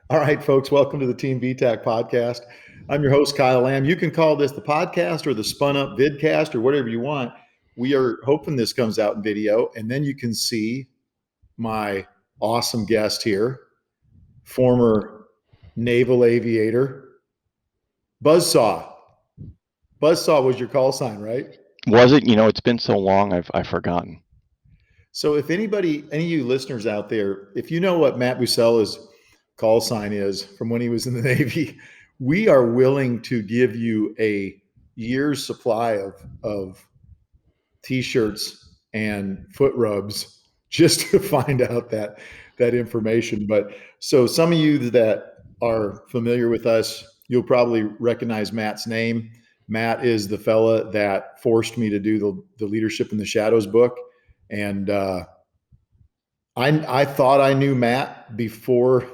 All right, folks, welcome to the Team VTAC podcast. I'm your host, Kyle Lamb. You can call this the podcast or the spun up vidcast or whatever you want. We are hoping this comes out in video, and then you can see my awesome guest here, former naval aviator, Buzzsaw. Buzzsaw was your call sign, right? Was it? It's been so long, I've forgotten. So if any of you listeners out there, if you know what Matt Bucella's call sign is from when he was in the Navy, we are willing to give you a year's supply of t-shirts and foot rubs just to find out that information. But so some of you that are familiar with us, you'll probably recognize Matt's name. Matt is the fella that forced me to do the Leadership in the Shadows book. And I thought I knew Matt before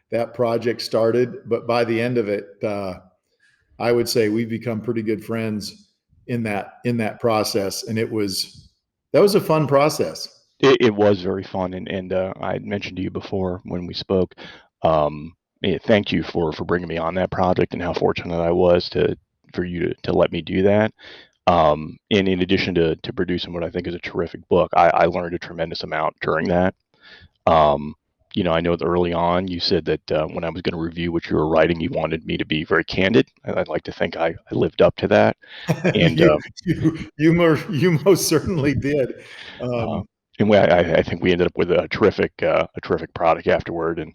that project started, but by the end of it, I would say we've become pretty good friends in that process, and that was a fun process. It was very fun, and I had mentioned to you before when we spoke. Thank you for bringing me on that project, and how fortunate I was for you to let me do that. And in addition to producing what I think is a terrific book, I learned a tremendous amount during that. I know that early on you said that when I was going to review what you were writing, you wanted me to be very candid. And I'd like to think I lived up to that. And You most certainly did. anyway, I think we ended up with a terrific product afterward. And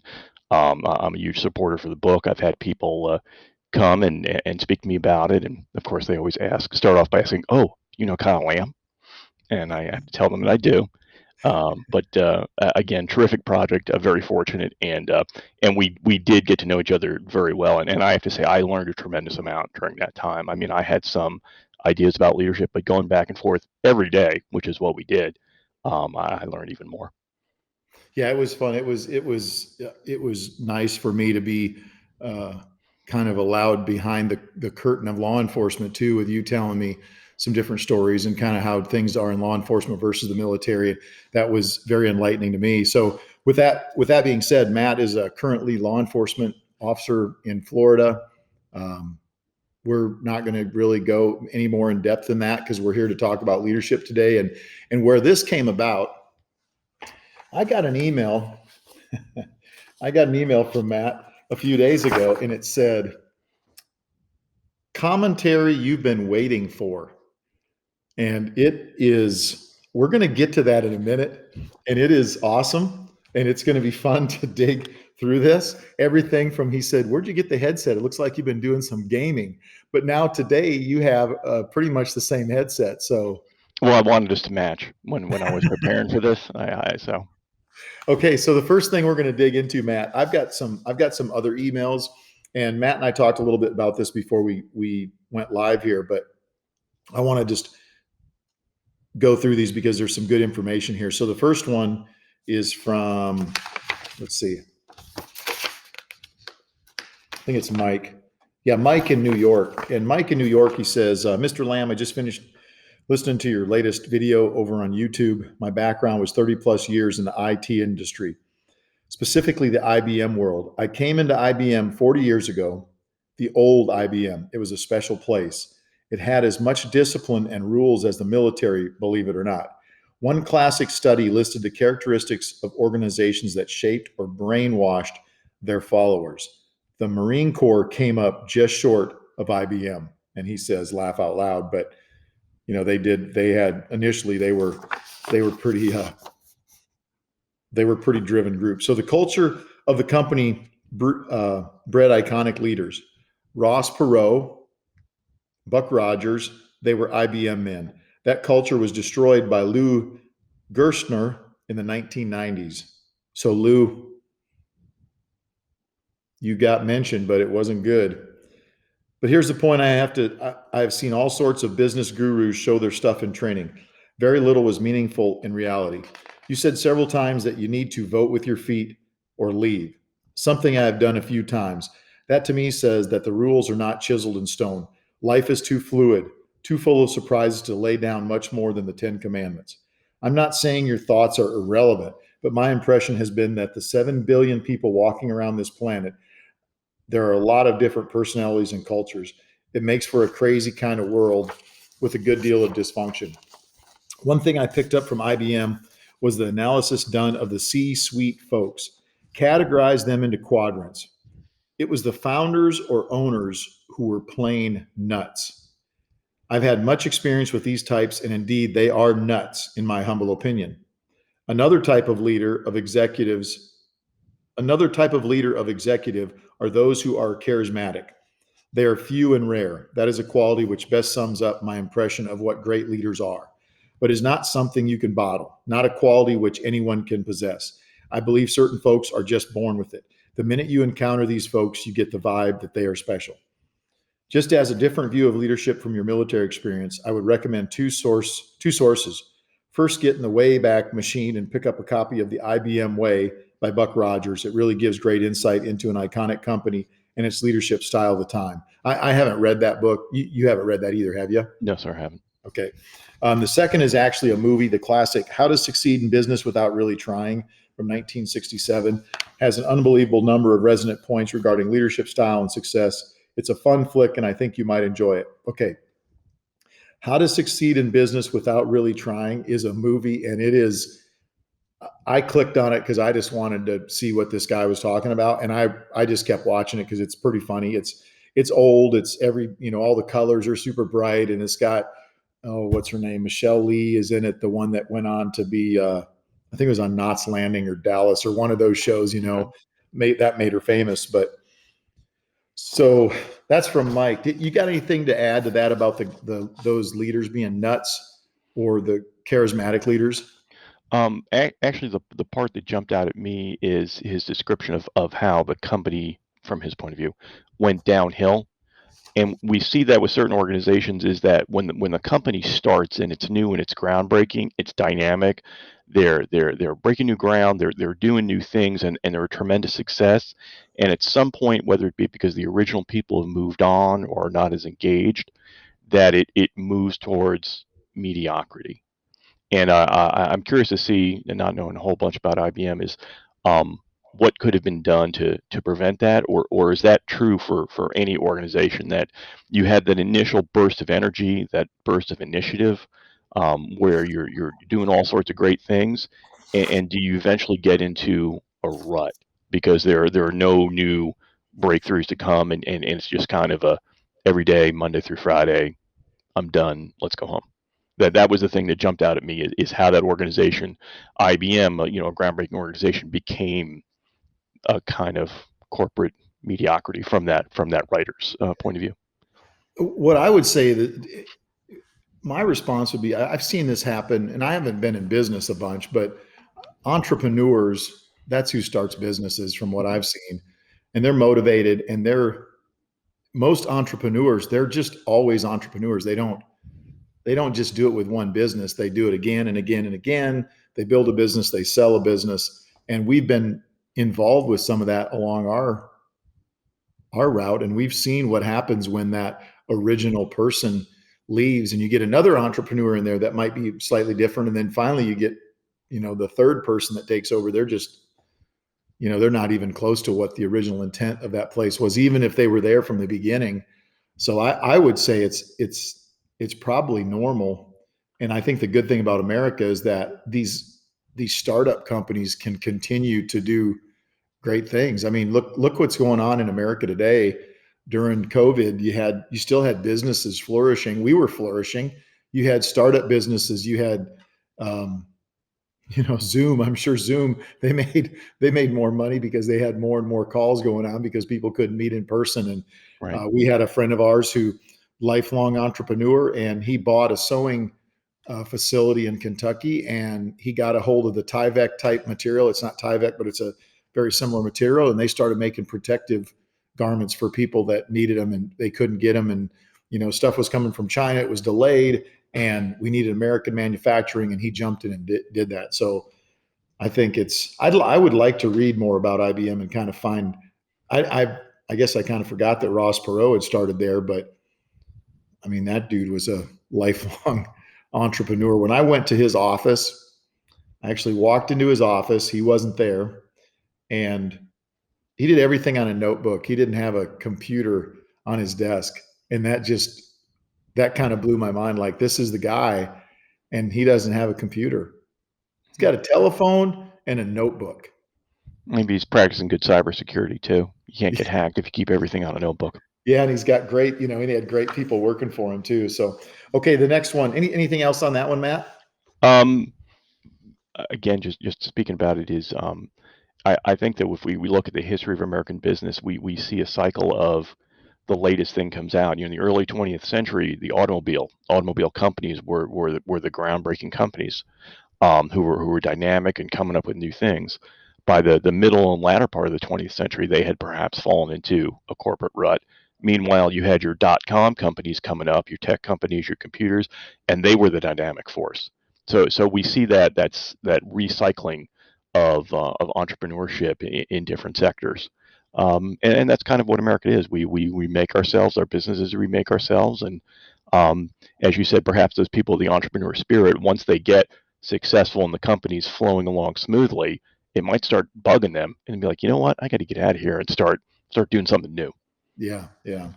I'm a huge supporter for the book. I've had people come and speak to me about it, and of course they always start off by asking, "Oh, you know Kyle Lamb?" And I have to tell them that I do. But again, terrific project, very fortunate, and we did get to know each other very well. And I have to say, I learned a tremendous amount during that time. I mean, I had some ideas about leadership, but going back and forth every day, which is what we did, I learned even more. Yeah, it was fun. It was nice for me to be kind of allowed behind the curtain of law enforcement too, with you telling me some different stories and kind of how things are in law enforcement versus the military. That was very enlightening to me. So with that being said, Matt is a currently law enforcement officer in Florida. We're not going to really go any more in depth than that because we're here to talk about leadership today. And where this came about, I got an email. I got an email from Matt a few days ago, and it said, "Commentary you've been waiting for." And we're going to get to that in a minute. And it is awesome. And it's going to be fun to dig through this. Everything from, he said, "Where'd you get the headset? It looks like you've been doing some gaming." But now today you have pretty much the same headset. So, well, I wanted us to match when I was preparing for this. So. Okay, so the first thing we're going to dig into, Matt, I've got some other emails, and Matt and I talked a little bit about this before we went live here, but I want to just go through these because there's some good information here. So the first one is from, let's see, I think it's Mike. Yeah, Mike in New York. And Mike in New York, he says, "Mr. Lamb, I just finished listening to your latest video over on YouTube. My background was 30 plus years in the IT industry, specifically the IBM world. I came into IBM 40 years ago, the old IBM. It was a special place. It had as much discipline and rules as the military, believe it or not. One classic study listed the characteristics of organizations that shaped or brainwashed their followers. The Marine Corps came up just short of IBM." And he says, laugh out loud, but initially they were pretty driven group. So the culture of the company bred iconic leaders. Ross Perot, Buck Rogers, they were IBM men. That culture was destroyed by Lou Gerstner in the 1990s. So Lou, you got mentioned, but it wasn't good. But here's the point I've seen all sorts of business gurus show their stuff in training. Very little was meaningful in reality. You said several times that you need to vote with your feet or leave, something I have done a few times. That to me says that the rules are not chiseled in stone. Life is too fluid, too full of surprises to lay down much more than the 10 Commandments. I'm not saying your thoughts are irrelevant, but my impression has been that the 7 billion people walking around this planet There are a lot of different personalities and cultures. It makes for a crazy kind of world with a good deal of dysfunction. One thing I picked up from IBM was the analysis done of the C-suite folks, categorized them into quadrants. It was the founders or owners who were plain nuts. I've had much experience with these types, and indeed, they are nuts, in my humble opinion. Another type of leader of executives, another type of leader of executive are those who are charismatic. They are few and rare. That is a quality which best sums up my impression of what great leaders are, but is not something you can bottle, not a quality which anyone can possess. I believe certain folks are just born with it. The minute you encounter these folks, you get the vibe that they are special. Just as a different view of leadership from your military experience, I would recommend two sources. First, get in the Wayback Machine and pick up a copy of The IBM Way by Buck Rogers. It really gives great insight into an iconic company and its leadership style of the time. I haven't read that book. You haven't read that either, have you? No, sir, I haven't. Okay. The second is actually a movie, the classic How to Succeed in Business Without Really Trying from 1967. Has an unbelievable number of resonant points regarding leadership style and success. It's a fun flick, and I think you might enjoy it. Okay. How to Succeed in Business Without Really Trying is a movie, and it is. I clicked on it because I just wanted to see what this guy was talking about, and I just kept watching it because it's pretty funny. It's old. It's all the colors are super bright, and it's got what's her name? Michelle Lee is in it, the one that went on to be I think it was on Knots Landing or Dallas or one of those shows. Okay. Made her famous. But so that's from Mike. You got anything to add to that about those leaders being nuts or the charismatic leaders? Actually, the part that jumped out at me is his description of how the company, from his point of view, went downhill. And we see that with certain organizations is that when the company starts and it's new and it's groundbreaking, it's dynamic, they're breaking new ground, they're doing new things, and they're a tremendous success. And at some point, whether it be because the original people have moved on or are not as engaged, that it moves towards mediocrity. And I'm curious to see, and not knowing a whole bunch about IBM, is what could have been done to prevent that, or is that true for any organization that you had that initial burst of energy, that burst of initiative, where you're doing all sorts of great things, and do you eventually get into a rut because there are no new breakthroughs to come, and it's just kind of a every day, Monday through Friday, I'm done, let's go home. That was the thing that jumped out at me is how that organization, IBM, a groundbreaking organization, became a kind of corporate mediocrity from that writer's point of view. What I would say that my response would be I've seen this happen, and I haven't been in business a bunch, but entrepreneurs, that's who starts businesses from what Mhm. I've seen. And they're motivated, and most entrepreneurs, they're just always entrepreneurs. They don't just do it with one business. They do it again and again and again. They build a business, they sell a business. And we've been involved with some of that along our route. And we've seen what happens when that original person leaves and you get another entrepreneur in there that might be slightly different. And then finally you get, the third person that takes over. They're just, they're not even close to what the original intent of that place was, even if they were there from the beginning. So I would say it's probably normal. And I think the good thing about America is that these startup companies can continue to do great things. I mean, look what's going on in America today. During COVID, you still had businesses flourishing. We were flourishing. You had startup businesses. You had um, Zoom. I'm sure Zoom they made more money because they had more and more calls going on because people couldn't meet in person. And Right. we had a friend of ours who lifelong entrepreneur, and he bought a sewing facility in Kentucky, and he got a hold of the Tyvek type material. It's not Tyvek, but it's a very similar material, and they started making protective garments for people that needed them and they couldn't get them. And stuff was coming from China. It was delayed, and we needed American manufacturing, and he jumped in and did that. So I think I would like to read more about IBM and kind of find. I guess I kind of forgot that Ross Perot had started there, but I mean that dude was a lifelong entrepreneur. When I went to his office, I actually walked into his office. He wasn't there, and he did everything on a notebook. He didn't have a computer on his desk. And that kind of blew my mind. Like, this is the guy, and he doesn't have a computer. He's got a telephone and a notebook. Maybe he's practicing good cybersecurity too. You can't get hacked if you keep everything on a notebook. Yeah, and he's got great, and he had great people working for him too. So, okay, the next one. Anything else on that one, Matt? Um, Again, just speaking about it is, I think that if we look at the history of American business, we see a cycle of the latest thing comes out. In the early 20th century, the automobile companies were the groundbreaking companies, who were dynamic and coming up with new things. By the middle and latter part of the 20th century, they had perhaps fallen into a corporate rut. Meanwhile, you had your dot-com companies coming up, your tech companies, your computers, and they were the dynamic force. So we see that recycling of entrepreneurship in different sectors. And that's kind of what America is. We make ourselves, our businesses remake ourselves. And as you said, perhaps those people, the entrepreneur spirit, once they get successful and the company's flowing along smoothly, it might start bugging them and be like, you know what, I got to get out of here and start doing something new. Yeah, yeah.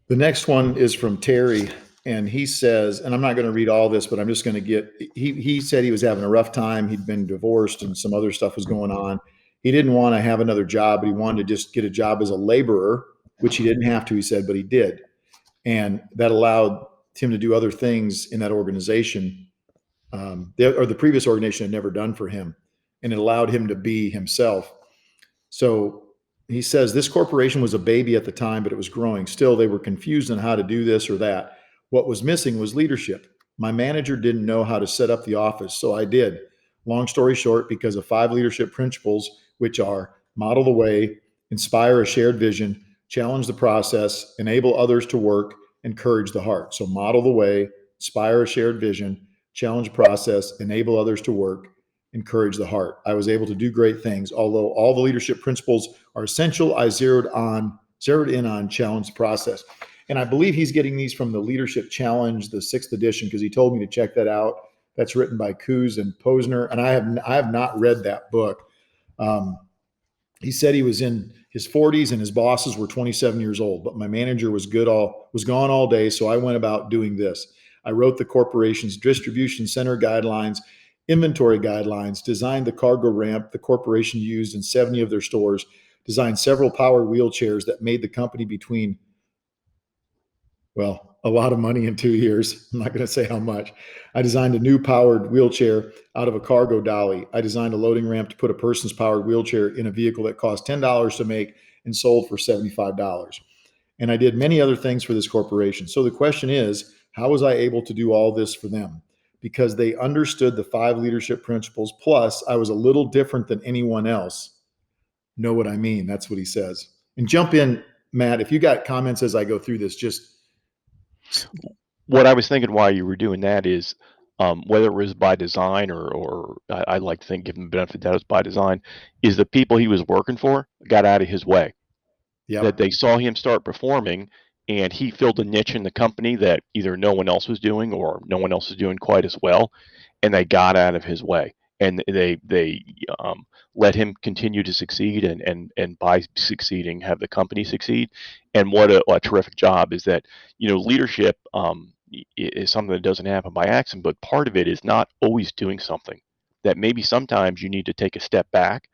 The next one is from Terry, and he says, and I'm not going to read all this, but I'm just going to get. He said he was having a rough time. He'd been divorced, and some other stuff was going on. He didn't want to have another job, but he wanted to just get a job as a laborer, which he didn't have to. He said, but he did, and that allowed him to do other things in that organization, or the previous organization had never done for him, and it allowed him to be himself. So he says this corporation was a baby at the time, but it was growing. Still, they were confused on how to do this or that. What was missing was leadership. My manager didn't know how to set up the office, so I did. Long story short, because of 5 leadership principles, which are model the way, inspire a shared vision, challenge the process, enable others to work, encourage the heart. So model the way, inspire a shared vision, challenge process, enable others to work, encourage the heart. I was able to do great things. Although all the leadership principles are essential, I zeroed in on challenge process. And I believe he's getting these from the Leadership Challenge, the 6th edition, because he told me to check that out. That's written by Coos and Posner, and I have not read that book. He said he was in his 40s and his bosses were 27 years old, but my manager was gone all day, so I went about doing this. I wrote the corporation's distribution center guidelines, inventory guidelines, designed the cargo ramp the corporation used in 70 of their stores, designed several power wheelchairs that made the company a lot of money in 2 years. I'm not going to say how much. I designed a new powered wheelchair out of a cargo dolly. I designed a loading ramp to put a person's powered wheelchair in a vehicle that cost $10 to make and sold for $75. And I did many other things for this corporation. So the question is, how was I able to do all this for them? Because they understood the 5 leadership principles. Plus, I was a little different than anyone else. Know what I mean? That's what he says. And jump in, Matt, if you got comments as I go through this, just. What I was thinking while you were doing that is, whether it was by design or I like to think, given the benefit that it was by design, is the people he was working for got out of his way. That Yep. they saw him start performing, and he filled a niche in the company that either no one else was doing or no one else was doing quite as well, and they got out of his way. And they let him continue to succeed, and by succeeding, have the company succeed. And what a terrific job is that, leadership is something that doesn't happen by accident, but part of it is not always doing something. That maybe sometimes you need to take a step back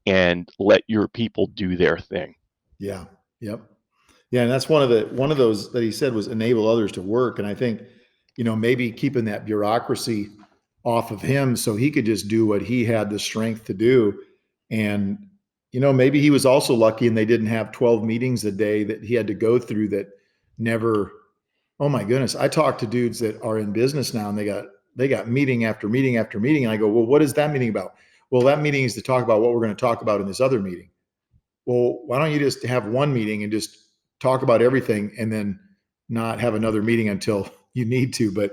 and let your people do their thing. Yeah. Yep. Yeah, and that's one of those that he said was enable others to work. And I think, maybe keeping that bureaucracy off of him so he could just do what he had the strength to do. And, maybe he was also lucky and they didn't have 12 meetings a day that he had to go through that never, oh my goodness. I talk to dudes that are in business now and they got meeting after meeting after meeting. And I go, well, what is that meeting about? Well, that meeting is to talk about what we're going to talk about in this other meeting. Well, why don't you just have one meeting and just talk about everything and then not have another meeting until you need to? But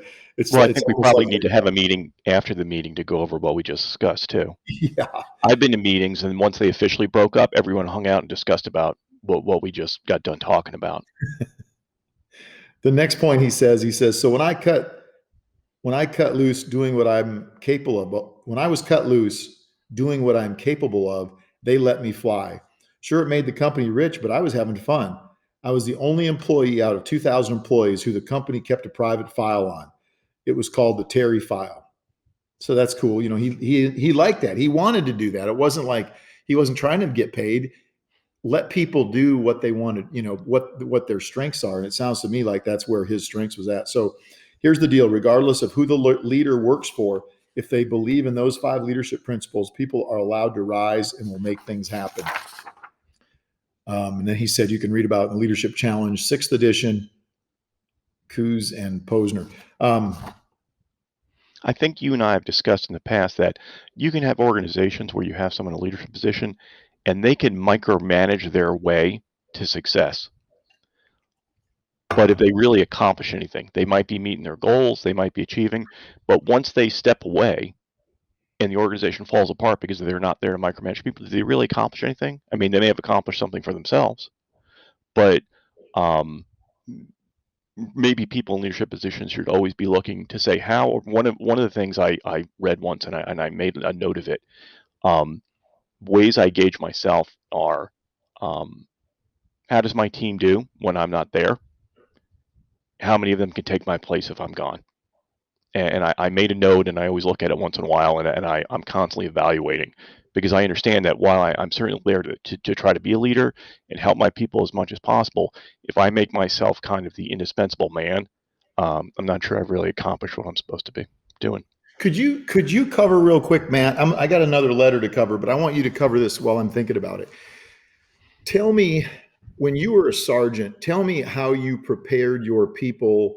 Well, I it's think we almost probably like, need to have a meeting after the meeting to go over what we just discussed too. yeah. I've been to meetings, and once they officially broke up, everyone hung out and discussed about what we just got done talking about. The next point he says, so when I cut loose doing what I'm capable of, when I was cut loose doing what I'm capable of, They let me fly. Sure, it made the company rich, but I was having fun. I was the only employee out of 2,000 employees who the company kept a private file on. It was called the Terry file. So that's cool. He liked that. He wanted to do that. It wasn't like he wasn't trying to get paid. Let people do what they wanted, what their strengths are. And it sounds to me like that's where his strengths was at. So here's the deal: regardless of who the leader works for, if they believe in those 5 leadership principles, people are allowed to rise and will make things happen. And then he said you can read about the Leadership Challenge, 6th edition, Coos and Posner. I think you and I have discussed in the past that you can have organizations where you have someone in a leadership position and they can micromanage their way to success. But if they really accomplish anything, they might be meeting their goals, they might be achieving, but once they step away and the organization falls apart because they're not there to micromanage people, did they really accomplish anything? I mean, they may have accomplished something for themselves, but maybe people in leadership positions should always be looking to say how. One of the things I read once, and I made a note of it. Ways I gauge myself are, how does my team do when I'm not there? How many of them can take my place if I'm gone? And I made a note, and I always look at it once in a while, and I'm constantly evaluating, because I understand that while I'm certainly there to try to be a leader and help my people as much as possible, if I make myself kind of the indispensable man, I'm not sure I've really accomplished what I'm supposed to be doing. Could you cover real quick, Matt? I got another letter to cover, but I want you to cover this while I'm thinking about it. Tell me, when you were a sergeant, tell me how you prepared your people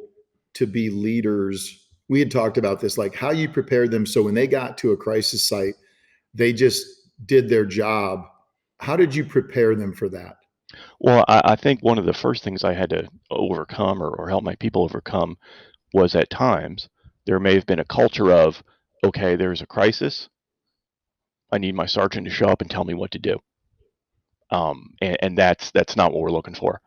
to be leaders. We had talked about this, like how you prepared them so when they got to a crisis site, they just did their job. How did you prepare them for that? Well, I think one of the first things I had to overcome or help my people overcome was, at times, there may have been a culture of, okay, there's a crisis. I need my sergeant to show up and tell me what to do. And that's not what we're looking for.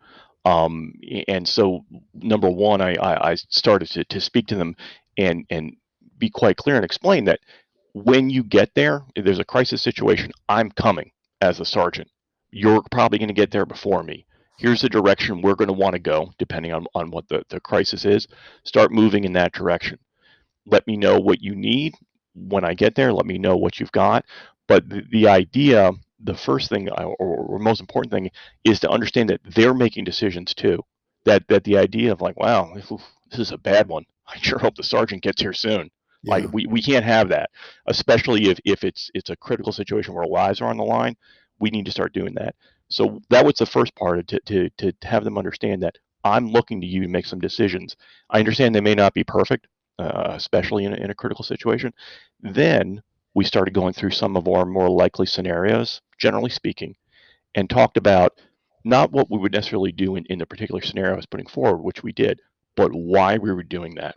And so, number one, I started to speak to them and be quite clear and explain that when you get there, if there's a crisis situation, I'm coming as a sergeant. You're probably going to get there before me. Here's the direction we're going to want to go, depending on what the crisis is. Start moving in that direction. Let me know what you need when I get there. Let me know what you've got. But the idea, the first thing or most important thing, is to understand that they're making decisions too. That the idea of, like, wow, this is a bad one. I sure hope the sergeant gets here soon. Like, Yeah. we can't have that, especially if it's a critical situation where lives are on the line. We need to start doing that. So that was the first part, to have them understand that I'm looking to you to make some decisions. I understand they may not be perfect, especially in a critical situation. Then we started going through some of our more likely scenarios, generally speaking, and talked about not what we would necessarily do in the particular scenario I was putting forward, which we did, but why we were doing that,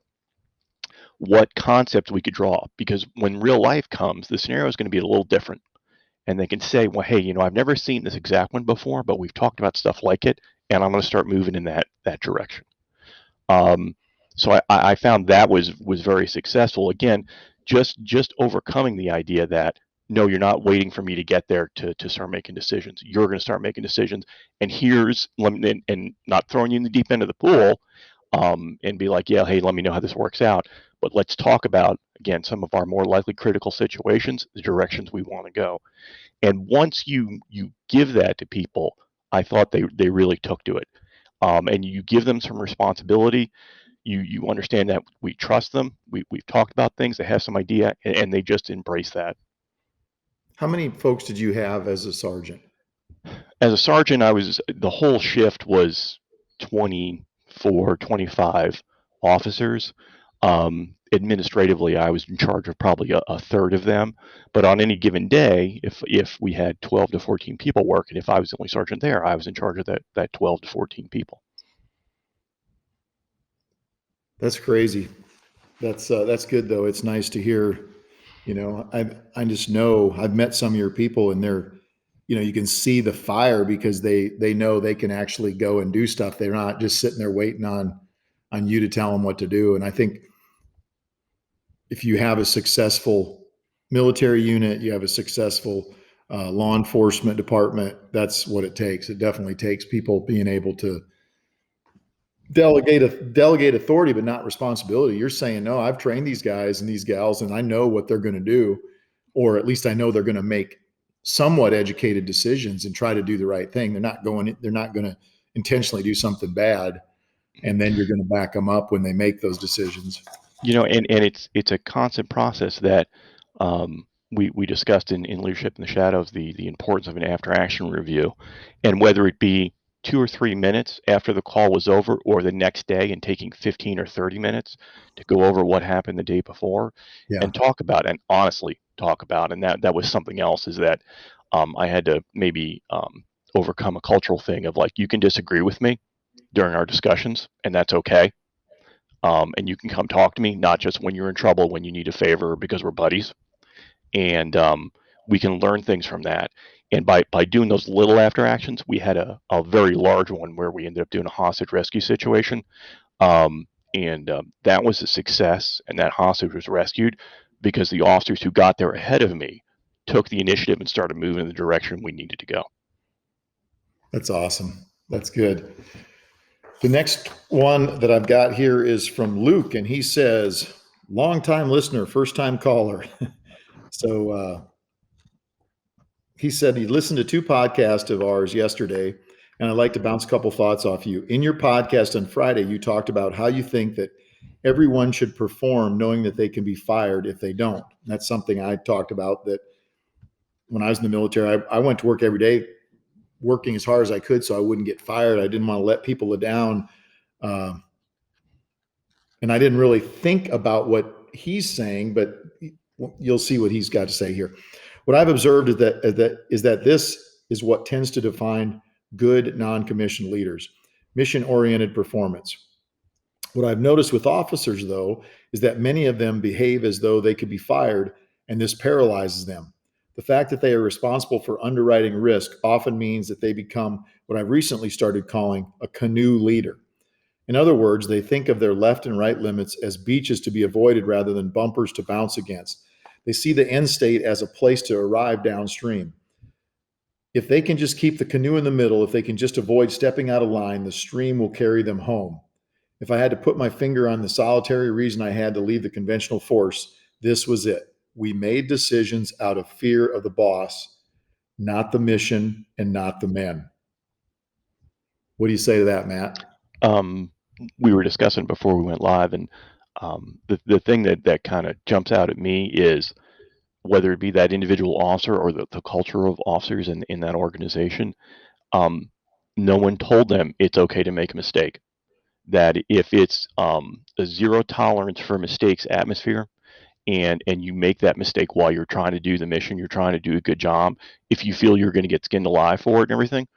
what concepts we could draw. Because when real life comes, the scenario is going to be a little different. And they can say, well, hey, I've never seen this exact one before, but we've talked about stuff like it, and I'm going to start moving in that direction. So I found that was very successful. Again, just overcoming the idea that, no, you're not waiting for me to get there to start making decisions. You're going to start making decisions, and and not throwing you in the deep end of the pool, and be like, yeah, hey, let me know how this works out. But let's talk about, again, some of our more likely critical situations, the directions we want to go. And once you give that to people, I thought they really took to it. And you give them some responsibility. You understand that we trust them. We've talked about things. They have some idea, and they just embrace that. How many folks did you have as a sergeant? As a sergeant, the whole shift was 24, 25 officers. Administratively, I was in charge of probably a third of them. But on any given day, if we had 12 to 14 people working, if I was the only sergeant there, I was in charge of that 12 to 14 people. That's crazy. That's good though. It's nice to hear. I just know I've met some of your people, and they're, you can see the fire because they know they can actually go and do stuff. They're not just sitting there waiting on you to tell them what to do. And I think if you have a successful military unit, you have a successful law enforcement department, that's what it takes. It definitely takes people being able to delegate authority, but not responsibility. You're saying, no, I've trained these guys and these gals, and I know what they're going to do, or at least I know they're going to make somewhat educated decisions and try to do the right thing. They're not going to intentionally do something bad. And then you're going to back them up when they make those decisions. And it's a constant process that we discussed in Leadership in the Shadows, the importance of an after action review, and whether it be 2 or 3 minutes after the call was over, or the next day and taking 15 or 30 minutes to go over what happened the day before, and talk about it, and honestly talk about it. And that was something else, is that I had to maybe overcome a cultural thing of, like, you can disagree with me during our discussions, and that's okay. And you can come talk to me, not just when you're in trouble, when you need a favor, because we're buddies. And we can learn things from that. And by doing those little after actions, we had a very large one where we ended up doing a hostage rescue situation. And that was a success, and that hostage was rescued because the officers who got there ahead of me took the initiative and started moving in the direction we needed to go. That's awesome. That's good. The next one that I've got here is from Luke, and he says, longtime listener, first time caller. So he said he listened to 2 podcasts of ours yesterday, and I'd like to bounce a couple thoughts off you. In your podcast on Friday, you talked about how you think that everyone should perform knowing that they can be fired if they don't. That's something I talked about, that when I was in the military, I went to work every day working as hard as I could so I wouldn't get fired. I didn't want to let people down. And I didn't really think about what he's saying, but you'll see what he's got to say here. What I've observed is that this is what tends to define good non-commissioned leaders: mission-oriented performance. What I've noticed with officers, though, is that many of them behave as though they could be fired, and this paralyzes them. The fact that they are responsible for underwriting risk often means that they become what I've recently started calling a canoe leader. In other words, they think of their left and right limits as beaches to be avoided rather than bumpers to bounce against. They see the end state as a place to arrive downstream. If they can just keep the canoe in the middle, if they can just avoid stepping out of line, the stream will carry them home. If I had to put my finger on the solitary reason I had to leave the conventional force, this was it. We made decisions out of fear of the boss, not the mission and not the men. What do you say to that, Matt? We were discussing before we went live, and the thing that kind of jumps out at me is, whether it be that individual officer or the culture of officers in that organization, no one told them it's okay to make a mistake. That if it's a zero tolerance for mistakes atmosphere, and you make that mistake while you're trying to do the mission, you're trying to do a good job, if you feel you're going to get skinned alive for it and everything,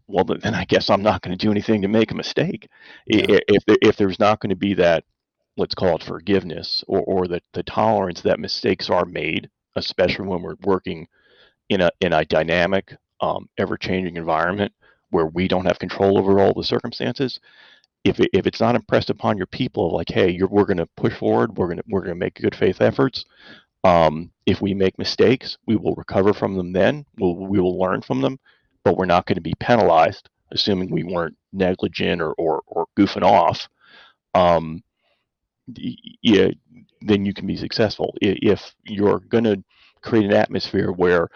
well, then I guess I'm not going to do anything to make a mistake. Yeah. If there's not going to be that, let's call it forgiveness, or the tolerance that mistakes are made, especially when we're working in a dynamic, ever-changing environment where we don't have control over all the circumstances. If it's not impressed upon your people, like, hey, we're going to push forward, we're going to make good faith efforts. If we make mistakes, we will recover from them. Then we will learn from them, but we're not going to be penalized, assuming we weren't negligent or goofing off. Yeah, then you can be successful. If you're going to create an atmosphere where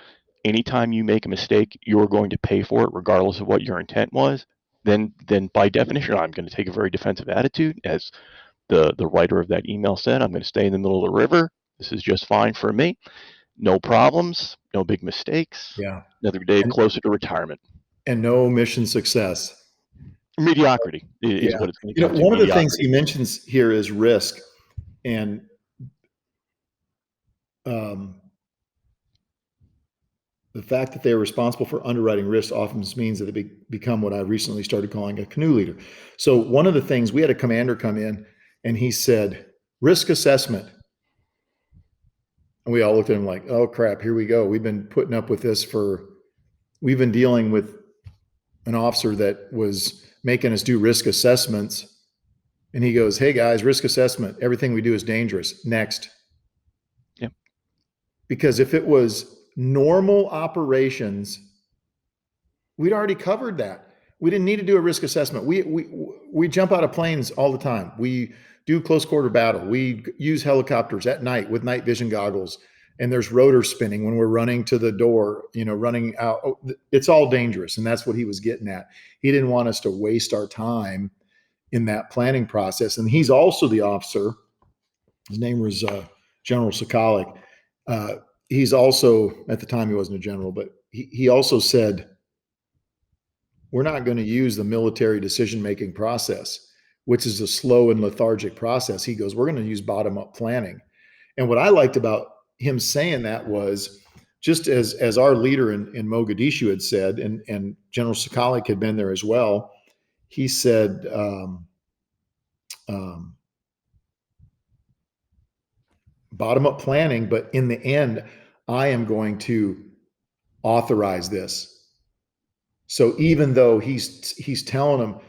anytime you make a mistake, you're going to pay for it, regardless of what your intent was, then by definition, I'm going to take a very defensive attitude. As the writer of that email said, I'm going to stay in the middle of the river. This is just fine for me. No problems, no big mistakes. Yeah. Another day closer to retirement. And no mission success. Mediocrity is what it's going to come to. One of the things he mentions here is risk. And the fact that they are responsible for underwriting risk often means that they become what I recently started calling a canoe leader. So one of the things, we had a commander come in and he said, risk assessment. And we all looked at him like, oh crap, here we go. We've been putting up with this we've been dealing with an officer that was making us do risk assessments. And he goes, hey guys, risk assessment, everything we do is dangerous. Next. Yep. Because if it was normal operations, we'd already covered that. We didn't need to do a risk assessment. We jump out of planes all the time. We do close quarter battle. We use helicopters at night with night vision goggles, and there's rotor spinning when we're running to the door, running out. It's all dangerous, and that's what he was getting at. He didn't want us to waste our time in that planning process. And he's also the officer. His name was General Sokolic. He's also, at the time he wasn't a general, but he also said, we're not going to use the military decision-making process, which is a slow and lethargic process. He goes, we're going to use bottom-up planning. And what I liked about him saying that was, just as our leader in Mogadishu had said, and General Sokolic had been there as well, he said, bottom-up planning, but in the end, I am going to authorize this. So even though he's telling them,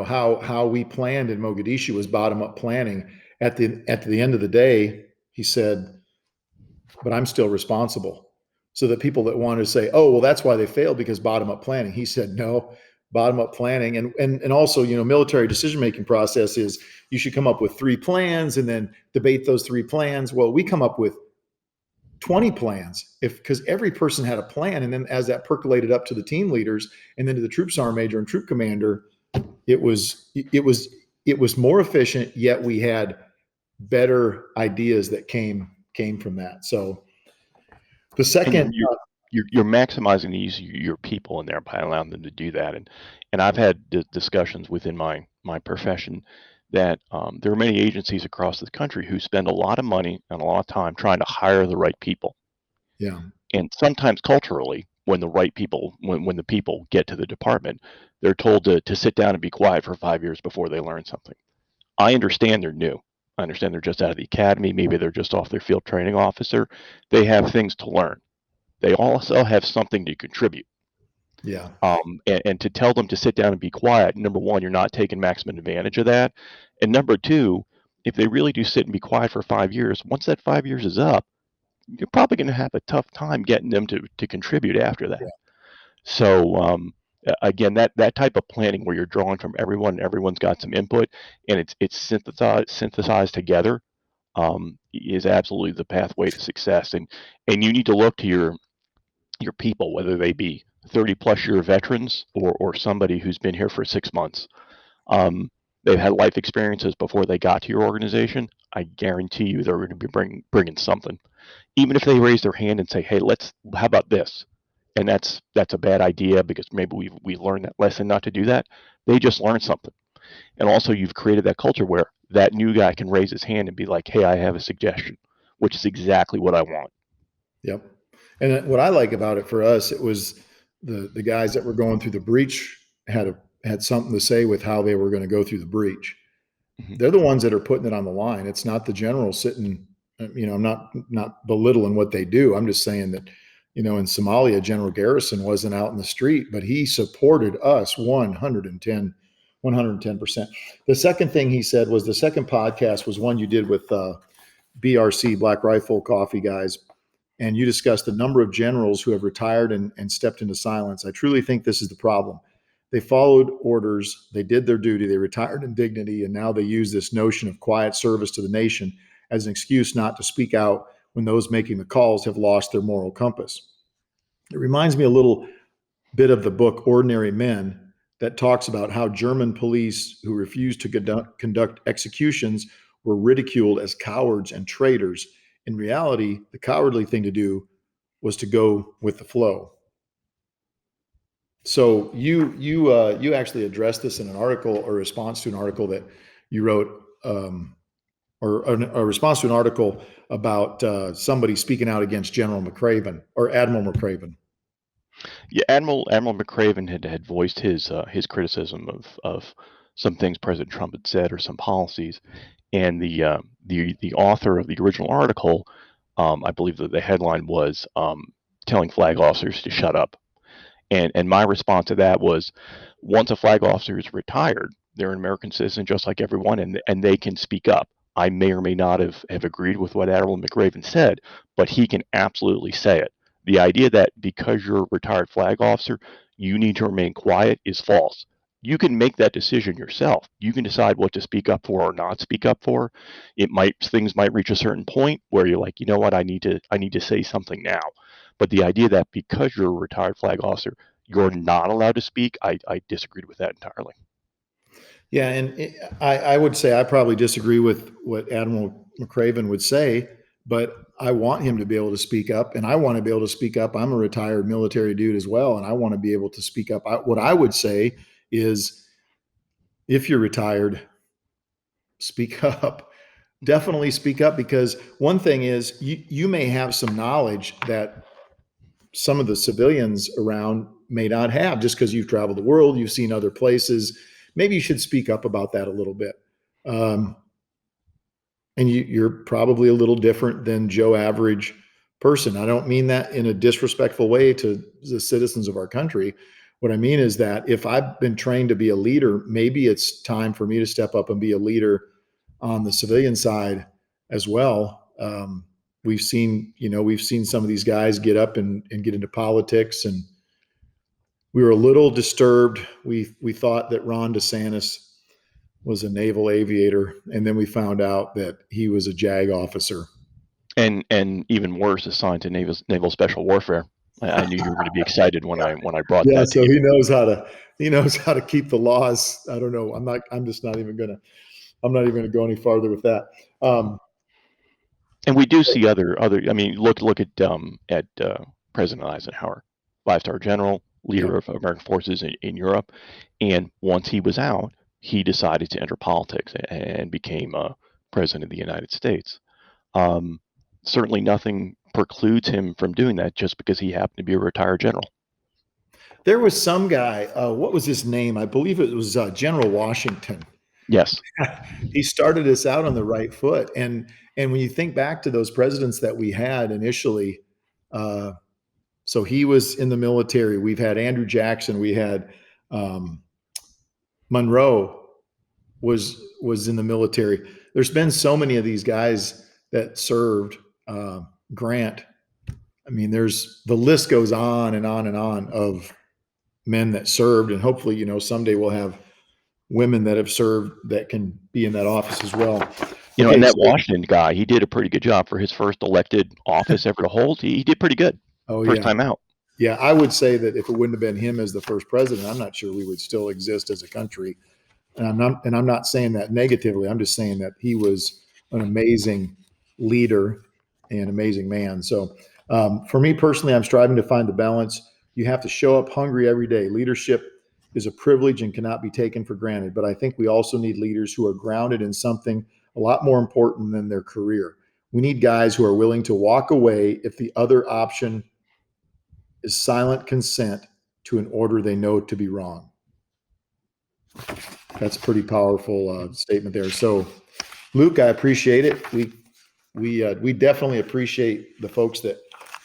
how we planned in Mogadishu was bottom-up planning, at the end of the day, he said, but I'm still responsible. So that people that wanted to say, oh, well, that's why they failed, because bottom-up planning. He said, no, bottom-up planning. And also, military decision-making process is you should come up with 3 plans and then debate those 3 plans. Well, we come up with 20 plans, because every person had a plan. And then as that percolated up to the team leaders and then to the troop sergeant major and troop commander, it was more efficient, yet we had better ideas that came from that. So the second, you're maximizing the use of your people in there by allowing them to do that. And I've had discussions within my profession that there are many agencies across the country who spend a lot of money and a lot of time trying to hire the right people. Yeah. And sometimes culturally, when the right people, when the people get to the department, they're told to sit down and be quiet for 5 years before they learn something. I understand they're new. I understand they're just out of the academy. Maybe they're just off their field training officer. They have things to learn. They also have something to contribute. Yeah. And to tell them to sit down and be quiet, number one, you're not taking maximum advantage of that. And number two, if they really do sit and be quiet for 5 years, once that 5 years is up, you're probably going to have a tough time getting them to contribute after that. Yeah. So again, that type of planning where you're drawing from everyone, and everyone's got some input, and it's synthesized together, is absolutely the pathway to success. And you need to look to your people, whether they be 30+ year veterans or somebody who's been here for 6 months. They've had life experiences before they got to your organization. I guarantee you they're going to be bringing something. Even if they raise their hand and say, hey, how about this? And that's a bad idea because maybe we learned that lesson not to do that. They just learned something. And also you've created that culture where that new guy can raise his hand and be like, hey, I have a suggestion, which is exactly what I want. Yep. And what I like about it for us, it was the guys that were going through the breach had something to say with how they were going to go through the breach. Mm-hmm. They're the ones that are putting it on the line. It's not the general sitting, I'm not belittling what they do. I'm just saying that, in Somalia, General Garrison wasn't out in the street, but he supported us 110%. The second thing he said was, the second podcast was one you did with BRC, Black Rifle Coffee guys. And you discussed a number of generals who have retired and stepped into silence. I truly think this is the problem. They followed orders, they did their duty, they retired in dignity, and now they use this notion of quiet service to the nation as an excuse not to speak out when those making the calls have lost their moral compass. It reminds me a little bit of the book Ordinary Men, that talks about how German police who refused to conduct executions were ridiculed as cowards and traitors. In reality, the cowardly thing to do was to go with the flow. So you actually addressed this in an article, or response to an article that you wrote, or a response to an article about somebody speaking out against General McCraven, or Admiral McCraven. Yeah, Admiral McCraven had voiced his criticism of some things President Trump had said, or some policies, and the author of the original article, I believe that the headline was telling flag officers to shut up. And my response to that was, once a flag officer is retired, they're an American citizen just like everyone, and they can speak up. I may or may not have agreed with what Admiral McCraven said, but he can absolutely say it. The idea that because you're a retired flag officer, you need to remain quiet is false. You can make that decision yourself. You can decide what to speak up for or not speak up for. Things might reach a certain point where you're like, you know what, I need to say something now. But the idea that because you're a retired flag officer, you're not allowed to speak, I disagreed with that entirely. Yeah, and I would say I probably disagree with what Admiral McRaven would say, but I want him to be able to speak up, and I want to be able to speak up. I'm a retired military dude as well, and I want to be able to speak up. What I would say is, if you're retired, speak up. Definitely speak up, because one thing is you may have some knowledge that some of the civilians around may not have, just because you've traveled the world, you've seen other places. Maybe you should speak up about that a little bit. And you're probably a little different than Joe average person. I don't mean that in a disrespectful way to the citizens of our country. What I mean is that if I've been trained to be a leader, maybe it's time for me to step up and be a leader on the civilian side as well. We've seen some of these guys get up and get into politics, and we were a little disturbed. We thought that Ron DeSantis was a naval aviator, and then we found out that he was a JAG officer. And even worse, assigned to naval special warfare. I knew you were going to be excited when I brought Yeah, that so to you. he knows how to keep the laws. I don't know. I'm not even gonna go any farther with that. And we do see other. I mean, look at President Eisenhower, 5-star general, leader of American forces in Europe, and once he was out, he decided to enter politics and became president of the United States. Certainly, nothing precludes him from doing that just because he happened to be a retired general. There was some guy. What was his name? I believe it was General Washington. Yes. He started us out on the right foot, and when you think back to those presidents that we had initially, so he was in the military. We've had Andrew Jackson. We had Monroe was in the military. There's been so many of these guys that served. Grant. I mean, the list goes on and on and on of men that served, and hopefully, someday we'll have women that have served that can be in that office as well. And that Washington guy, he did a pretty good job for his first elected office ever to hold. He did pretty good. First time out. Yeah, I would say that if it wouldn't have been him as the first president, I'm not sure we would still exist as a country. And I'm not saying that negatively. I'm just saying that he was an amazing leader and amazing man. So for me personally, I'm striving to find the balance. You have to show up hungry every day. Leadership is a privilege and cannot be taken for granted. But I think we also need leaders who are grounded in something a lot more important than their career. We need guys who are willing to walk away if the other option is silent consent to an order they know to be wrong. That's a pretty powerful statement there. So, Luke, I appreciate it. We definitely appreciate the folks that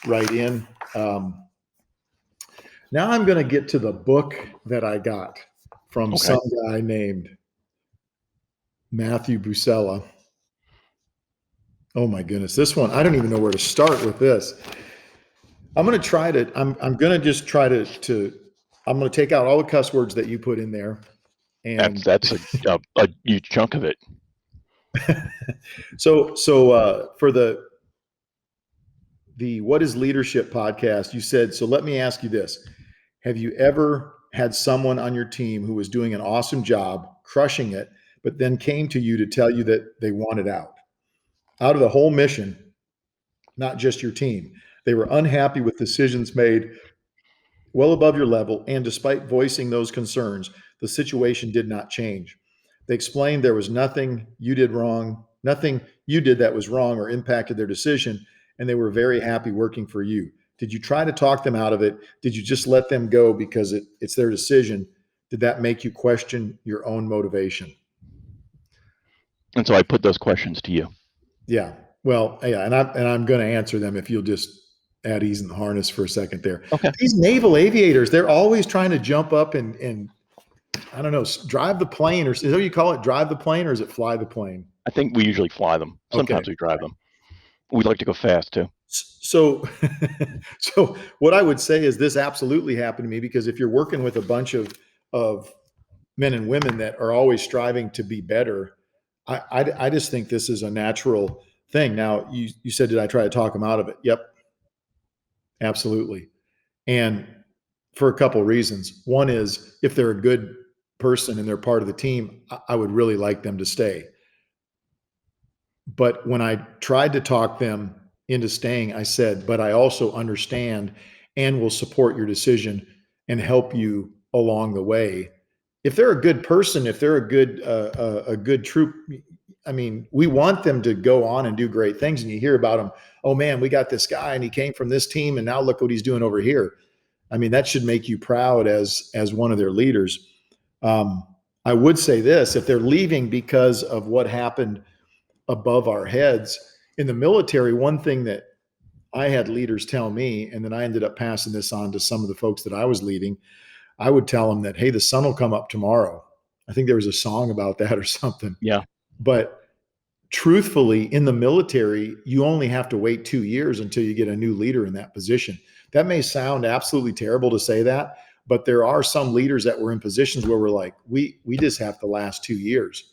write in. Now I'm going to get to the book that I got from some guy named Matthew Bucella. Oh my goodness, this one, I don't even know where to start with this. I'm going to try to, I'm going to just try to, I'm going to take out all the cuss words that you put in there. And that's a huge chunk of it. So for the What is Leadership podcast, you said, so let me ask you this. Have you ever had someone on your team who was doing an awesome job, crushing it, but then came to you to tell you that they wanted out of the whole mission, not just your team? They were unhappy with decisions made well above your level, and despite voicing those concerns, the situation did not change. They explained there was nothing you did that was wrong or impacted their decision, and they were very happy working for you. Did you try to talk them out of it? Did you just let them go because it's their decision? Did that make you question your own motivation? And so I put those questions to you. Yeah. Well, yeah, and I'm going to answer them if you'll just add ease in the harness for a second there. Okay. These naval aviators, they're always trying to jump up and I don't know, drive the plane, or is that what you call it? Drive the plane, or is it fly the plane? I think we usually fly them. Sometimes we drive them. We like to go fast too. So, so what I would say is this absolutely happened to me, because if you're working with a bunch of men and women that are always striving to be better, I just think this is a natural thing. Now, you said, did I try to talk them out of it? Yep, absolutely. And for a couple of reasons. One is, if they're a good person and they're part of the team, I would really like them to stay. But when I tried to talk them into staying, I said, but I also understand and will support your decision and help you along the way. If they're a good person, if they're a good troop, I mean, we want them to go on and do great things. And you hear about them, oh man, we got this guy and he came from this team and now look what he's doing over here. I mean, that should make you proud as one of their leaders. Um, I would say this: if they're leaving because of what happened above our heads in the military, one thing that I had leaders tell me, and then I ended up passing this on to some of the folks that I was leading, I would tell them that, hey, the sun will come up tomorrow. I think there was a song about that or something. Yeah. But truthfully, in the military, you only have to wait 2 years until you get a new leader in that position. That may sound absolutely terrible to say that, but there are some leaders that were in positions where we're like, we just have to last 2 years.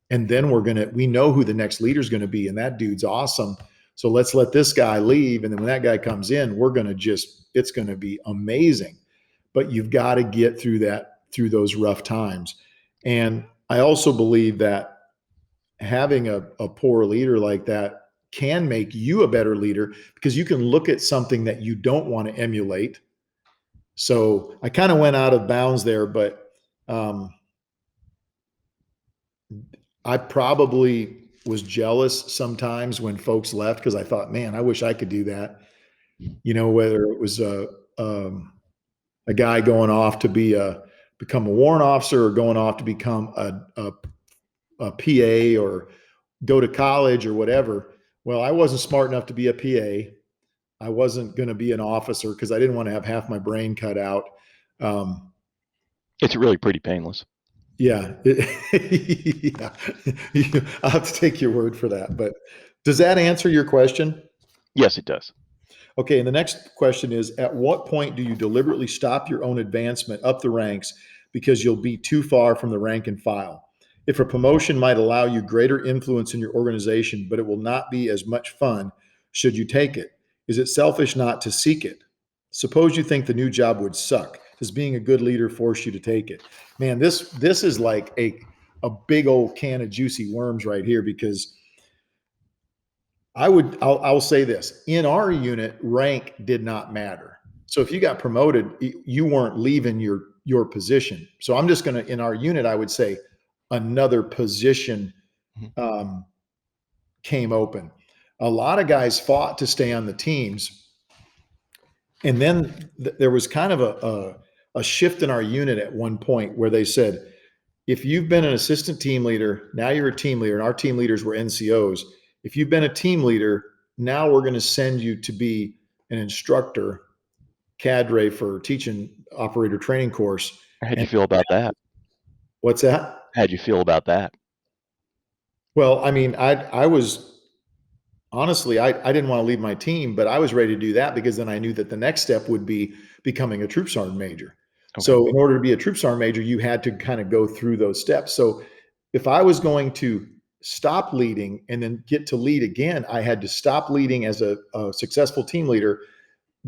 And then we know who the next leader is going to be. And that dude's awesome. So let's let this guy leave. And then when that guy comes in, it's going to be amazing. But you've got to get through those rough times. And I also believe that having a poor leader like that can make you a better leader, because you can look at something that you don't want to emulate. So I kind of went out of bounds there, but I probably was jealous sometimes when folks left, because I thought, man, I wish I could do that. Whether it was a guy going off to become a warrant officer, or going off to become a PA, or go to college or whatever. Well, I wasn't smart enough to be a PA. I wasn't going to be an officer because I didn't want to have half my brain cut out. It's really pretty painless. Yeah. Yeah. I'll have to take your word for that. But does that answer your question? Yes, it does. Okay. And the next question is, at what point do you deliberately stop your own advancement up the ranks because you'll be too far from the rank and file? If a promotion might allow you greater influence in your organization, but it will not be as much fun, should you take it? Is it selfish not to seek it? Suppose you think the new job would suck. Does being a good leader force you to take it? Man, this is like a big old can of juicy worms right here, because I'll say this: in our unit, rank did not matter. So if you got promoted, you weren't leaving your position. So I'm just going to, in our unit, I would say another position came open. A lot of guys fought to stay on the teams. And then there was kind of a shift in our unit at one point where they said, if you've been an assistant team leader, now you're a team leader, and our team leaders were NCOs. If you've been a team leader, now we're going to send you to be an instructor, cadre for teaching operator training course. How'd you feel about that? What's that? How'd you feel about that? Well, I mean, I was honestly, I didn't want to leave my team, but I was ready to do that, because then I knew that the next step would be becoming a troop sergeant major. Okay. So in order to be a troop sergeant major, you had to kind of go through those steps. So if I was going to stop leading and then get to lead again, I had to stop leading as a successful team leader,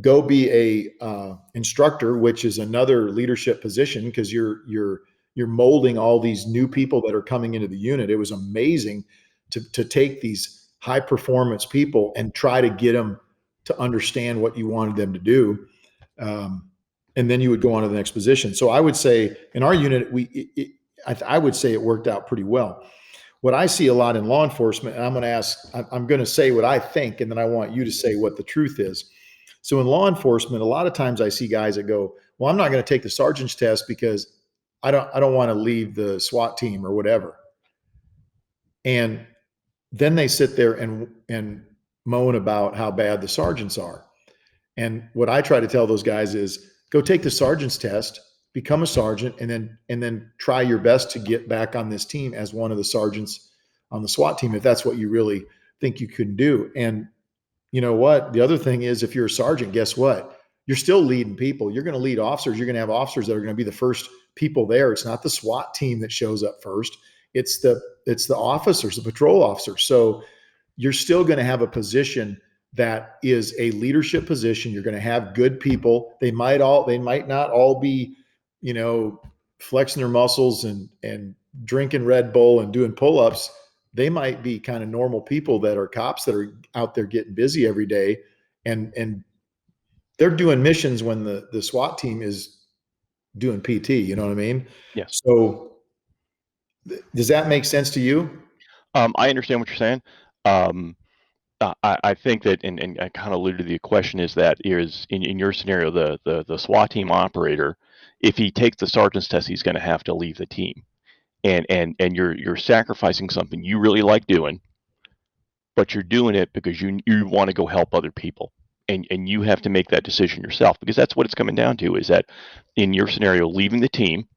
go be a instructor, which is another leadership position, because you're molding all these new people that are coming into the unit. It was amazing to take these high performance people and try to get them to understand what you wanted them to do. And then you would go on to the next position. So I would say in our unit, I would say it worked out pretty well. What I see a lot in law enforcement, and I'm going to say what I think, and then I want you to say what the truth is. So in law enforcement, a lot of times I see guys that go, well, I'm not going to take the sergeant's test because I don't want to leave the SWAT team or whatever. And then they sit there and moan about how bad the sergeants are. And what I try to tell those guys is, go take the sergeant's test, become a sergeant, and then try your best to get back on this team as one of the sergeants on the SWAT team, if that's what you really think you can do. And you know what? The other thing is, if you're a sergeant, guess what? You're still leading people. You're going to lead officers. You're going to have officers that are going to be the first people there. It's not the SWAT team that shows up first. It's the officers, the patrol officers. So you're still going to have a position that is a leadership position. You're going to have good people. They might not all be, you know, flexing their muscles and drinking Red Bull and doing pull-ups. They might be kind of normal people that are cops that are out there getting busy every day, and they're doing missions when the SWAT team is doing PT. You know what I mean? Yes. So does that make sense to you? I understand what you're saying. Um, I think that, and I kind of alluded to the question is that is in your scenario, the SWAT team operator, if he takes the sergeant's test, he's going to have to leave the team, and you're sacrificing something you really like doing, but you're doing it because you want to go help other people, and you have to make that decision yourself because that's what it's coming down to is that in your scenario, leaving the team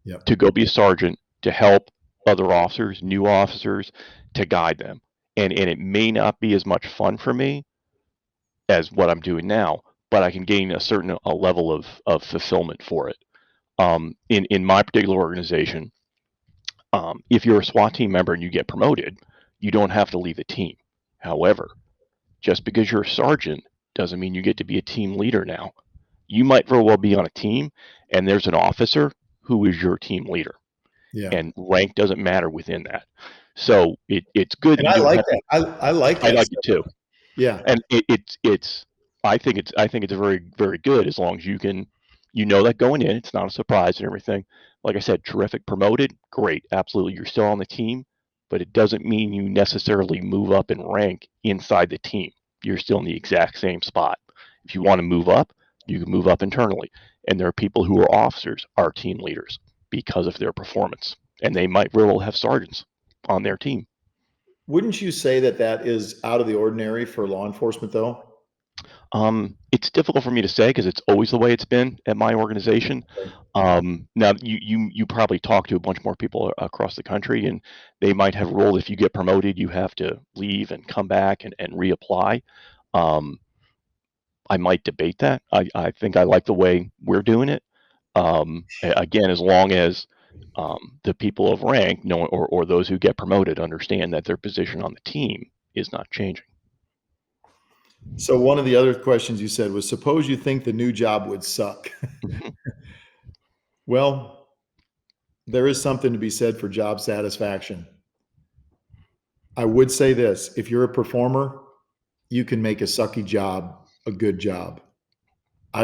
Yep. to go be a sergeant to help other officers, new officers, to guide them. And it may not be as much fun for me as what I'm doing now, but I can gain a certain a level of fulfillment for it. In my particular organization, if you're a SWAT team member and you get promoted, you don't have to leave the team. However, just because you're a sergeant doesn't mean you get to be a team leader now. You might very well be on a team, and there's an officer who is your team leader, Yeah. and rank doesn't matter within that. So it's good that And you I don't like have to. that. I like I that like it stuff. too. Yeah. And it's I think it's very very good as long as you can that going in it's not a surprise and everything. Like I said, terrific, promoted, great, absolutely, you're still on the team, but it doesn't mean you necessarily move up in rank inside the team. You're still in the exact same spot. If you want to move up, you can move up internally, and there are people who are officers are team leaders because of their performance, and they might very well have sergeants on their team. Wouldn't you say that that is out of the ordinary for law enforcement, though? It's difficult for me to say because it's always the way it's been at my organization. Now you probably talk to a bunch more people across the country, and they might have ruled if you get promoted, you have to leave and come back and reapply. Um, I might debate that. I think I like the way we're doing it. Again, as long as the people of rank know, or those who get promoted understand that their position on the team is not changing. So one of the other questions you said was, suppose you think the new job would suck. Mhm. Well, there is something to be said for job satisfaction. I would say this, if you're a performer, you can make a sucky job a good job. I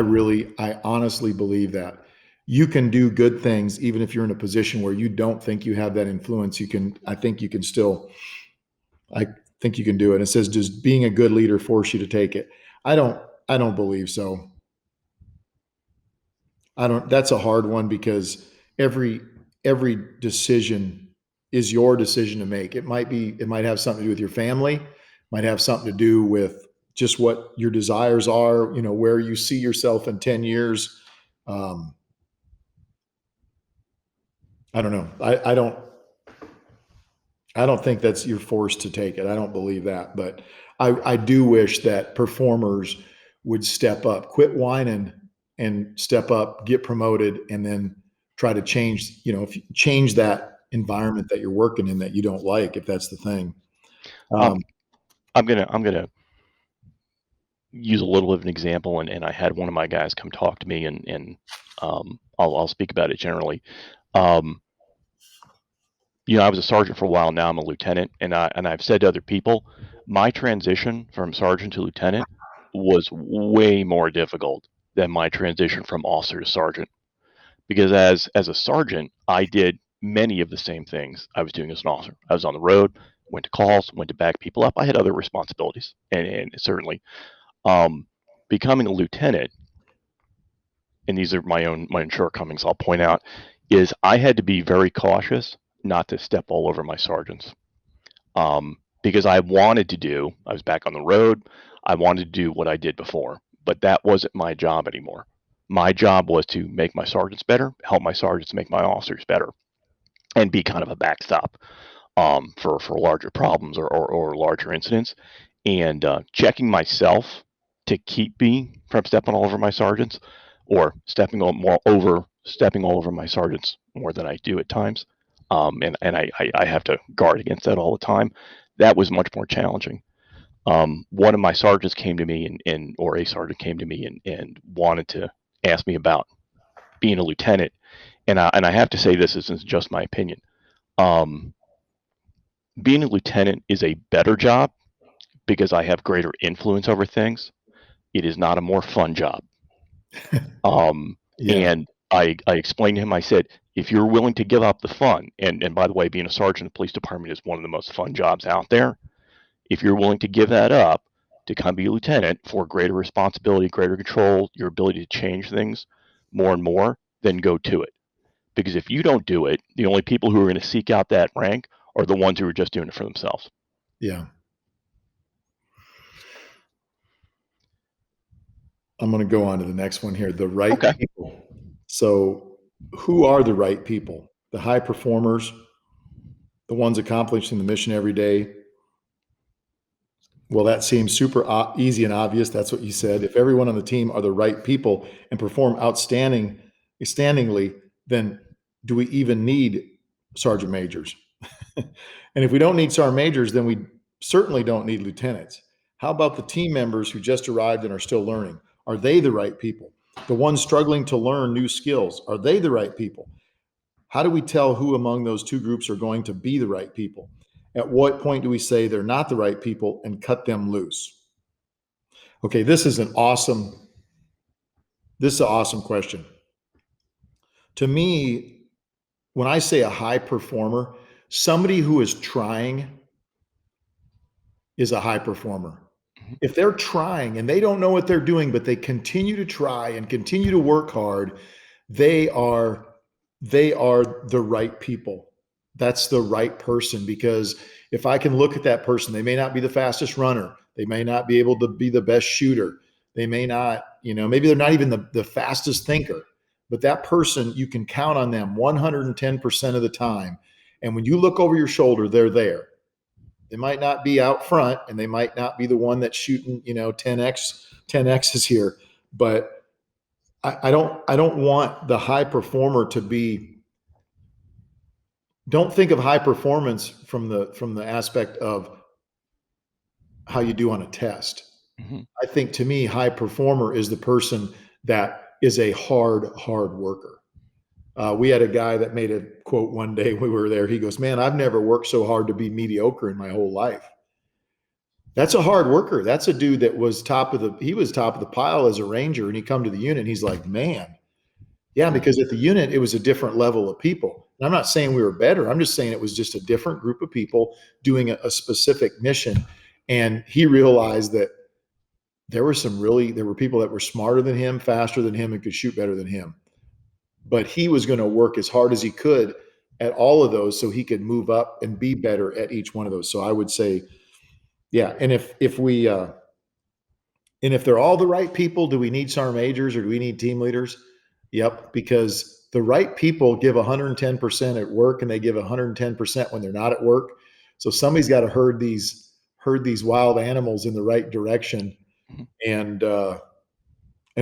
honestly believe that. You can do good things even if you're in a position where you don't think you have that influence. I think you can still, I think you can do it. It says, does being a good leader force you to take it? I don't, I don't believe so. That's a hard one because every every decision is your decision to make. It might have something to do with your family, might have something to do with just what your desires are, you know, where you see yourself in 10 years. Um, I don't know. I don't think that's you're forced to take it. I don't believe that, but I do wish that performers would step up, quit whining, and step up, get promoted, and then try to change. You know, if you change that environment that you're working in that you don't like, if that's the thing. Um, Um, I'm gonna use a little bit of an example, and I had one of my guys come talk to me, and I'll speak about it generally. Um, I was a sergeant for a while. Now I'm a lieutenant, and I've said to other people, my transition from sergeant to lieutenant was way more difficult than my transition from officer to sergeant because as a sergeant, I did many of the same things I was doing as an officer. I was on the road, went to calls, went to back people up. I had other responsibilities, and certainly um, becoming a lieutenant, and these are my own shortcomings. I'll point out is I had to be very cautious not to step all over my sergeants because I was back on the road. I wanted to do what I did before, but that wasn't my job anymore. My job was to make my sergeants better, help my sergeants make my officers better, and be kind of a backstop for larger problems or larger incidents. and checking myself to keep me from stepping all over my sergeants, or stepping all over my sergeants more than I do at times. And I have to guard against that all the time. That was much more challenging. One of my sergeants came to me or a sergeant came to me and wanted to ask me about being a lieutenant. And I have to say, this isn't just my opinion. Being a lieutenant is a better job because I have greater influence over things. It is not a more fun job. Yeah. And I explained to him, I said, if you're willing to give up the fun, and by the way, being a sergeant in the police department is one of the most fun jobs out there. If you're willing to give that up to come be a lieutenant for greater responsibility, greater control, your ability to change things more and more, then go to it. Because if you don't do it, the only people who are going to seek out that rank are the ones who are just doing it for themselves. Yeah. I'm going to go on to the next one here. The right Okay. people. So who are the right people? The high performers, the ones accomplishing the mission every day. Well, that seems super easy and obvious. That's what you said. If everyone on the team are the right people and perform outstandingly, then do we even need sergeant majors? And if we don't need sergeant majors, then we certainly don't need lieutenants. How about the team members who just arrived and are still learning? Are they the right people? The ones struggling to learn new skills, are they the right people? How do we tell who among those two groups are going to be the right people? At what point do we say they're not the right people and cut them loose? Okay, this is an awesome question. To me, when I say a high performer, somebody who is trying is a high performer. If they're trying and they don't know what they're doing, but they continue to try and continue to work hard, they are the right people. That's the right person, because if I can look at that person, they may not be the fastest runner. They may not be able to be the best shooter. They may not, maybe they're not even the fastest thinker, but that person, you can count on them 110% of the time. And when you look over your shoulder, they're there. They might not be out front and they might not be the one that's shooting, 10X's here, but I don't want the high performer to be, don't think of high performance from the aspect of how you do on a test. Mm-hmm. I think, to me, high performer is the person that is a hard worker. We had a guy that made a quote one day when we were there. He goes, "Man, I've never worked so hard to be mediocre in my whole life." That's a hard worker. That's a dude that was top of the pile as a ranger, and he come to the unit and he's like, "Man, yeah," because at the unit it was a different level of people. And I'm not saying we were better. I'm just saying it was just a different group of people doing a specific mission. And he realized that there were people that were smarter than him, faster than him, and could shoot better than him. But he was going to work as hard as he could at all of those so he could move up and be better at each one of those. So I would say, yeah. And if they're all the right people, do we need sergeant majors or do we need team leaders? Yep, because the right people give 110% at work and they give 110% when they're not at work. So somebody's got to herd these wild animals in the right direction. And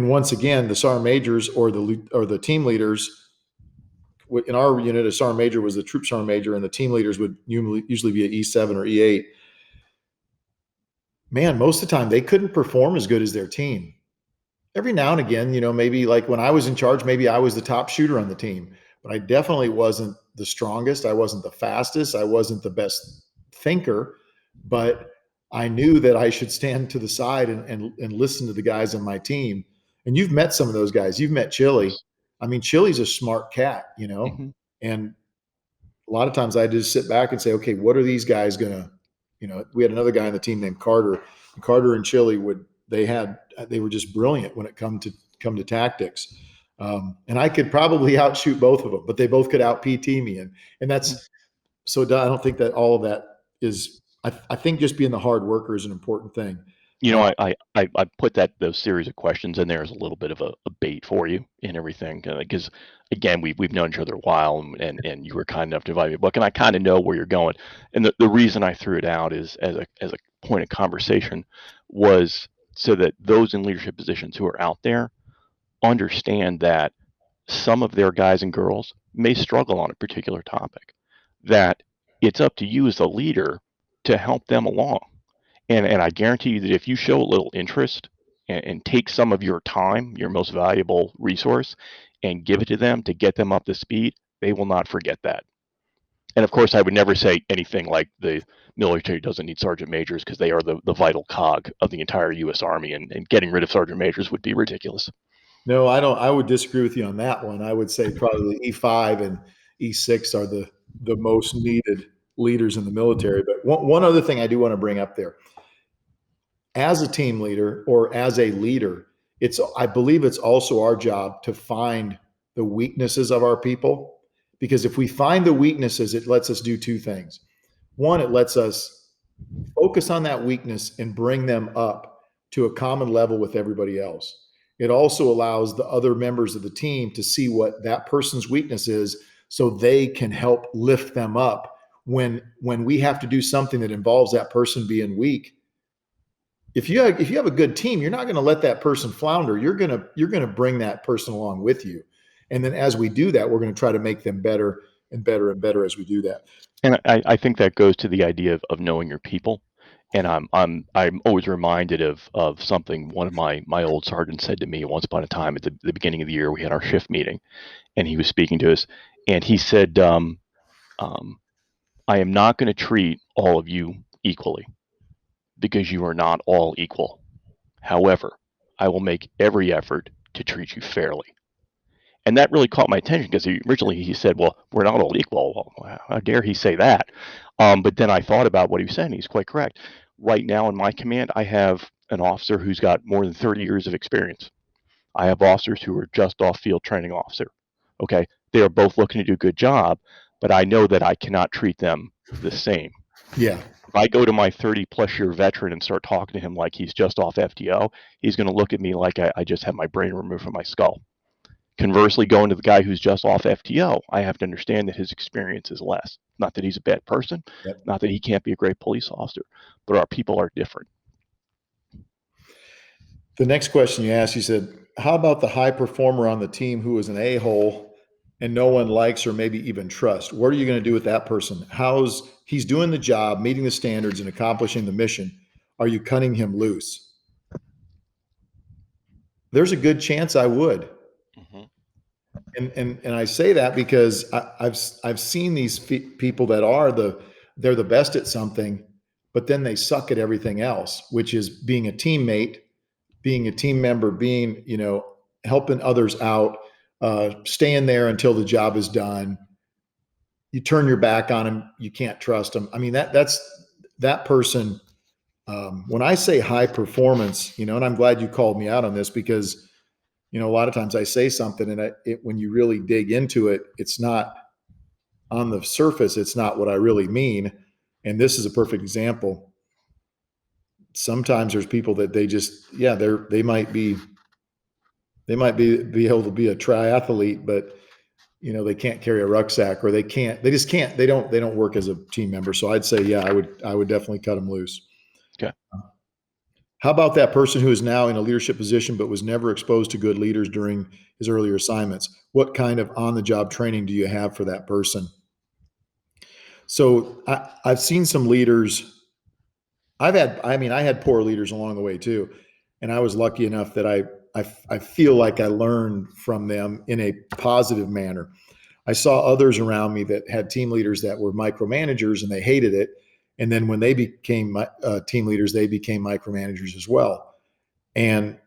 once again, the sergeant majors or the team leaders, in our unit, a sergeant major was the troop sergeant major, and the team leaders would usually be an E7 or E8. Man, most of the time they couldn't perform as good as their team. Every now and again, maybe like when I was in charge, maybe I was the top shooter on the team, but I definitely wasn't the strongest. I wasn't the fastest. I wasn't the best thinker, but I knew that I should stand to the side and listen to the guys on my team. And you've met some of those guys. You've met Chili. I mean, Chili's a smart cat, Mm-hmm. and a lot of times I just sit back and say, okay, what are these guys gonna, we had another guy on the team named Carter. Carter and Chili they were just brilliant when it come to tactics. And I could probably outshoot both of them, but they both could out PT me. And that's, so I don't think that all of that is, I think just being the hard worker is an important thing. You know, I put those series of questions in there as a little bit of a bait for you and everything, because again, we've known each other a while, and you were kind enough to invite me a book, and I kind of know where you're going. And the reason I threw it out is as a point of conversation was so that those in leadership positions who are out there understand that some of their guys and girls may struggle on a particular topic, that it's up to you as a leader to help them along. And I guarantee you that if you show a little interest and take some of your time, your most valuable resource, and give it to them to get them up to speed, they will not forget that. And of course, I would never say anything like the military doesn't need sergeant majors, because they are the vital cog of the entire U.S. Army, and getting rid of sergeant majors would be ridiculous. No, I don't. I would disagree with you on that one. I would say probably E5 and E6 are the most needed leaders in the military. But one other thing I do want to bring up there, as a team leader or as a leader, I believe it's also our job to find the weaknesses of our people, because if we find the weaknesses, it lets us do two things. One, it lets us focus on that weakness and bring them up to a common level with everybody else. It also allows the other members of the team to see what that person's weakness is, so they can help lift them up when we have to do something that involves that person being weak. If you have a good team, you're not going to let that person flounder. You're going to bring that person along with you. And then as we do that, we're going to try to make them better and better and better as we do that. And I think that goes to the idea of knowing your people. And I'm always reminded of something one of my old sergeants said to me once upon a time at the beginning of the year. We had our shift meeting, and he was speaking to us, and he said, I am not going to treat all of you equally, because you are not all equal. However, I will make every effort to treat you fairly. And that really caught my attention, because originally he said, well, we're not all equal. Well, how dare he say that? But then I thought about what he was saying. He's quite correct. Right now in my command, I have an officer who's got more than 30 years of experience. I have officers who are just off field training officer. Okay. They are both looking to do a good job, but I know that I cannot treat them the same. Yeah. If I go to my 30+ year veteran and start talking to him like he's just off FTO, he's going to look at me like I just had my brain removed from my skull. Conversely, going to the guy who's just off FTO, I have to understand that his experience is less. Not that he's a bad person, Yep. not that he can't be a great police officer, but our people are different. The next question you asked, you said, how about the high performer on the team who is an a-hole and no one likes or maybe even trusts? What are you going to do with that person? He's doing the job, meeting the standards and accomplishing the mission. Are you cutting him loose? There's a good chance I would. Mm-hmm. And I say that because I've seen these people that they're the best at something, but then they suck at everything else, which is being a teammate, being a team member, being, helping others out, staying there until the job is done. You turn your back on them, you can't trust them. I mean, that's that person. When I say high performance, and I'm glad you called me out on this, because a lot of times I say something and when you really dig into it, it's not on the surface. It's not what I really mean. And this is a perfect example. Sometimes there's people that they might be able to be a triathlete, but they can't carry a rucksack, or they don't work as a team member. So I'd say, yeah, I would definitely cut them loose. Okay. How about that person who is now in a leadership position but was never exposed to good leaders during his earlier assignments? What kind of on-the-job training do you have for that person? So I've seen some leaders. I had poor leaders along the way too, and I was lucky enough that I feel like I learned from them in a positive manner. I saw others around me that had team leaders that were micromanagers and they hated it. And then when they became team leaders, they became micromanagers as well. And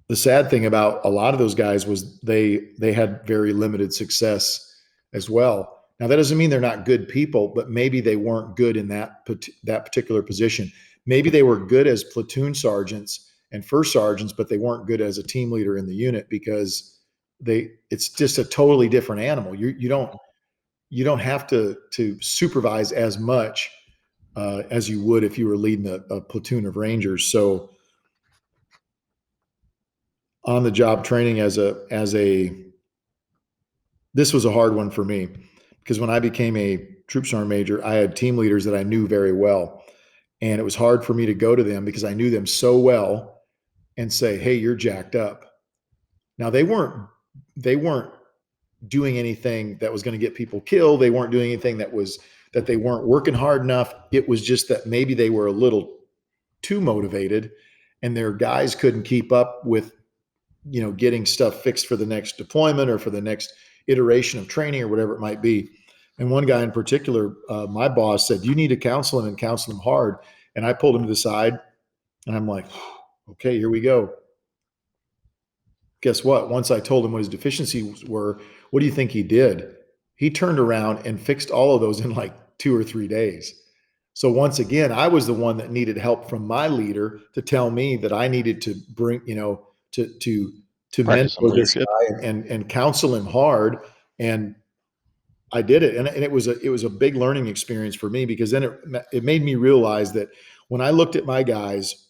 the sad thing about a lot of those guys was they had very limited success as well. Now, that doesn't mean they're not good people, but maybe they weren't good in that particular position. Maybe they were good as platoon sergeants and first sergeants, but they weren't good as a team leader in the unit, because it's just a totally different animal. You don't have to supervise as much as you would if you were leading a platoon of Rangers. So on the job training this was a hard one for me because when I became a troop sergeant major, I had team leaders that I knew very well. And it was hard for me to go to them because I knew them so well and say, "Hey, you're jacked up." Now they weren't doing anything that was going to get people killed. They weren't doing anything that they weren't working hard enough. It was just that maybe they were a little too motivated and their guys couldn't keep up with, getting stuff fixed for the next deployment or for the next iteration of training or whatever it might be. And one guy in particular, my boss said, "You need to counsel him and counsel him hard." And I pulled him to the side and I'm like, "Okay, here we go." Guess what? Once I told him what his deficiencies were, what do you think he did? He turned around and fixed all of those in like 2 or 3 days. So once again, I was the one that needed help from my leader to tell me that I needed to bring, to Practice some mentor this leadership. guy and counsel him hard. And I did it. And it was a big learning experience for me because then it made me realize that when I looked at my guys,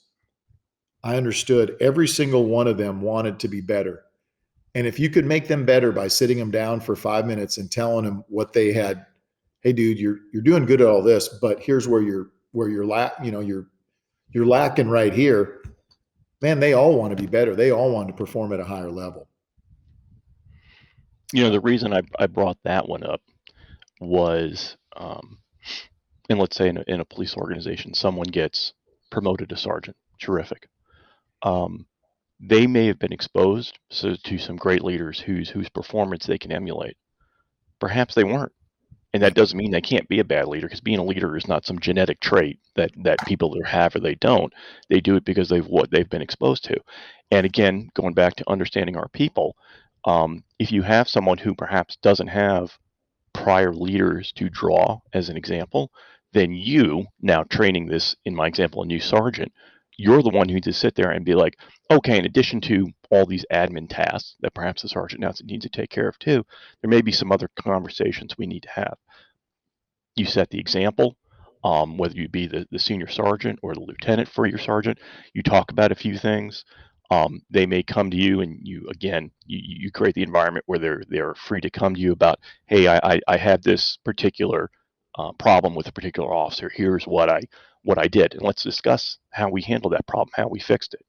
I understood every single one of them wanted to be better. And if you could make them better by sitting them down for 5 minutes and telling them what they had, "Hey, dude, you're doing good at all this, but here's where you're lacking right here." Man, they all want to be better. They all want to perform at a higher level. The reason I brought that one up was, and let's say in a police organization, someone gets promoted to sergeant. Terrific. They may have been exposed to some great leaders whose performance they can emulate. Perhaps they weren't. And that doesn't mean they can't be a bad leader, because being a leader is not some genetic trait that people either have or they don't. They do it because they've been exposed to. And again, going back to understanding our people, if you have someone who perhaps doesn't have prior leaders to draw as an example, then you, now training this, in my example, a new sergeant, you're the one who needs to sit there and be like, okay, in addition to all these admin tasks that perhaps the sergeant now needs to take care of too, there may be some other conversations we need to have. You set the example, whether you be the senior sergeant or the lieutenant for your sergeant. You talk about a few things. They may come to you, and you create the environment where they're free to come to you about, hey, I had this particular problem with a particular officer. Here's what I did, and let's discuss how we handled that problem, how we fixed it.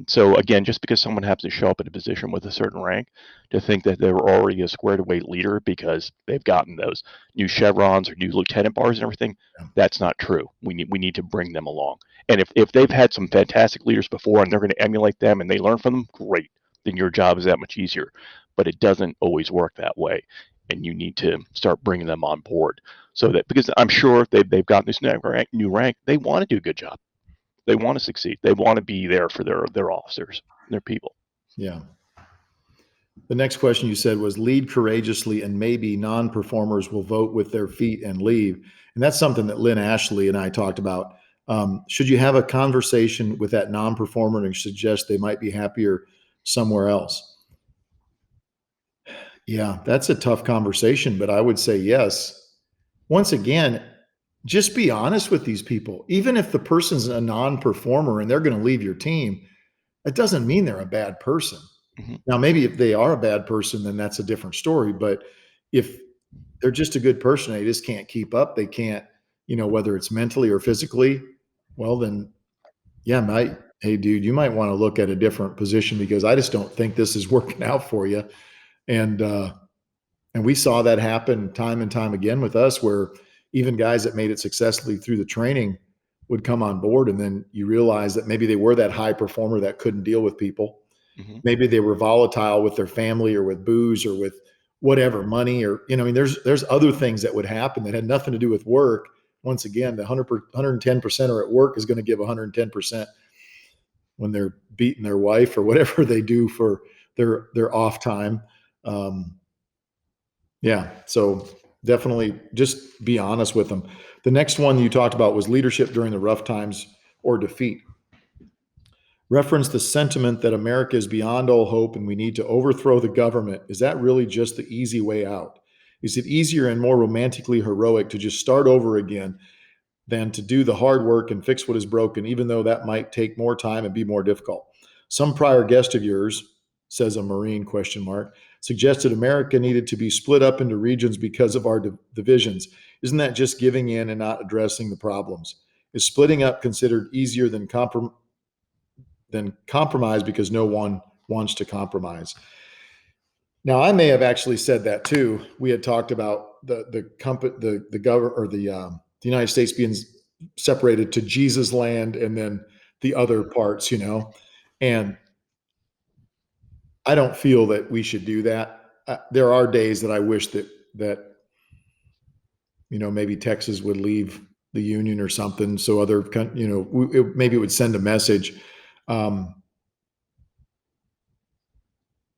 So again, just because someone happens to show up at a position with a certain rank, to think that they're already a squared away leader because they've gotten those new chevrons or new lieutenant bars and everything, that's not true. We need to bring them along. And if they've had some fantastic leaders before and they're going to emulate them and they learn from them, great. Then your job is that much easier. But it doesn't always work that way. And you need to start bringing them on board, so that, because I'm sure if they've gotten this new rank, they want to do a good job. They want to succeed. They want to be there for their officers, their people. Yeah. The next question you said was, lead courageously and maybe non-performers will vote with their feet and leave. And that's something that Lynn Ashley and I talked about. Should you have a conversation with that non-performer and suggest they might be happier somewhere else? Yeah, that's a tough conversation, but I would say yes. Once again, just be honest with these people. Even if the person's a non-performer and they're going to leave your team, it doesn't mean they're a bad person. Mm-hmm. Now, maybe if they are a bad person, then that's a different story. But if they're just a good person, they just can't keep up. They can't, whether it's mentally or physically, well, then, yeah, hey, dude, you might want to look at a different position because I just don't think this is working out for you. And we saw that happen time and time again with us, where even guys that made it successfully through the training would come on board, and then you realize that maybe they were that high performer that couldn't deal with people. Mm-hmm. Maybe they were volatile with their family or with booze or with whatever, money, or, there's other things that would happen that had nothing to do with work. Once again, the 110% are at work is going to give 110% when they're beating their wife or whatever they do for their off time. Yeah. So definitely just be honest with them. The next one you talked about was leadership during the rough times or defeat. Reference the sentiment that America is beyond all hope and we need to overthrow the government. Is that really just the easy way out? Is it easier and more romantically heroic to just start over again than to do the hard work and fix what is broken, even though that might take more time and be more difficult? Some prior guest of yours, says a Marine question mark, suggested America needed to be split up into regions because of our divisions. Isn't that just giving in and not addressing the problems? Is splitting up considered easier than compromise because no one wants to compromise? Now, I may have actually said that too. We had talked about the government or the United States being separated to Jesus land and then the other parts, and I don't feel that we should do that. There are days that I wish that maybe Texas would leave the union or something, so maybe it would send a message. I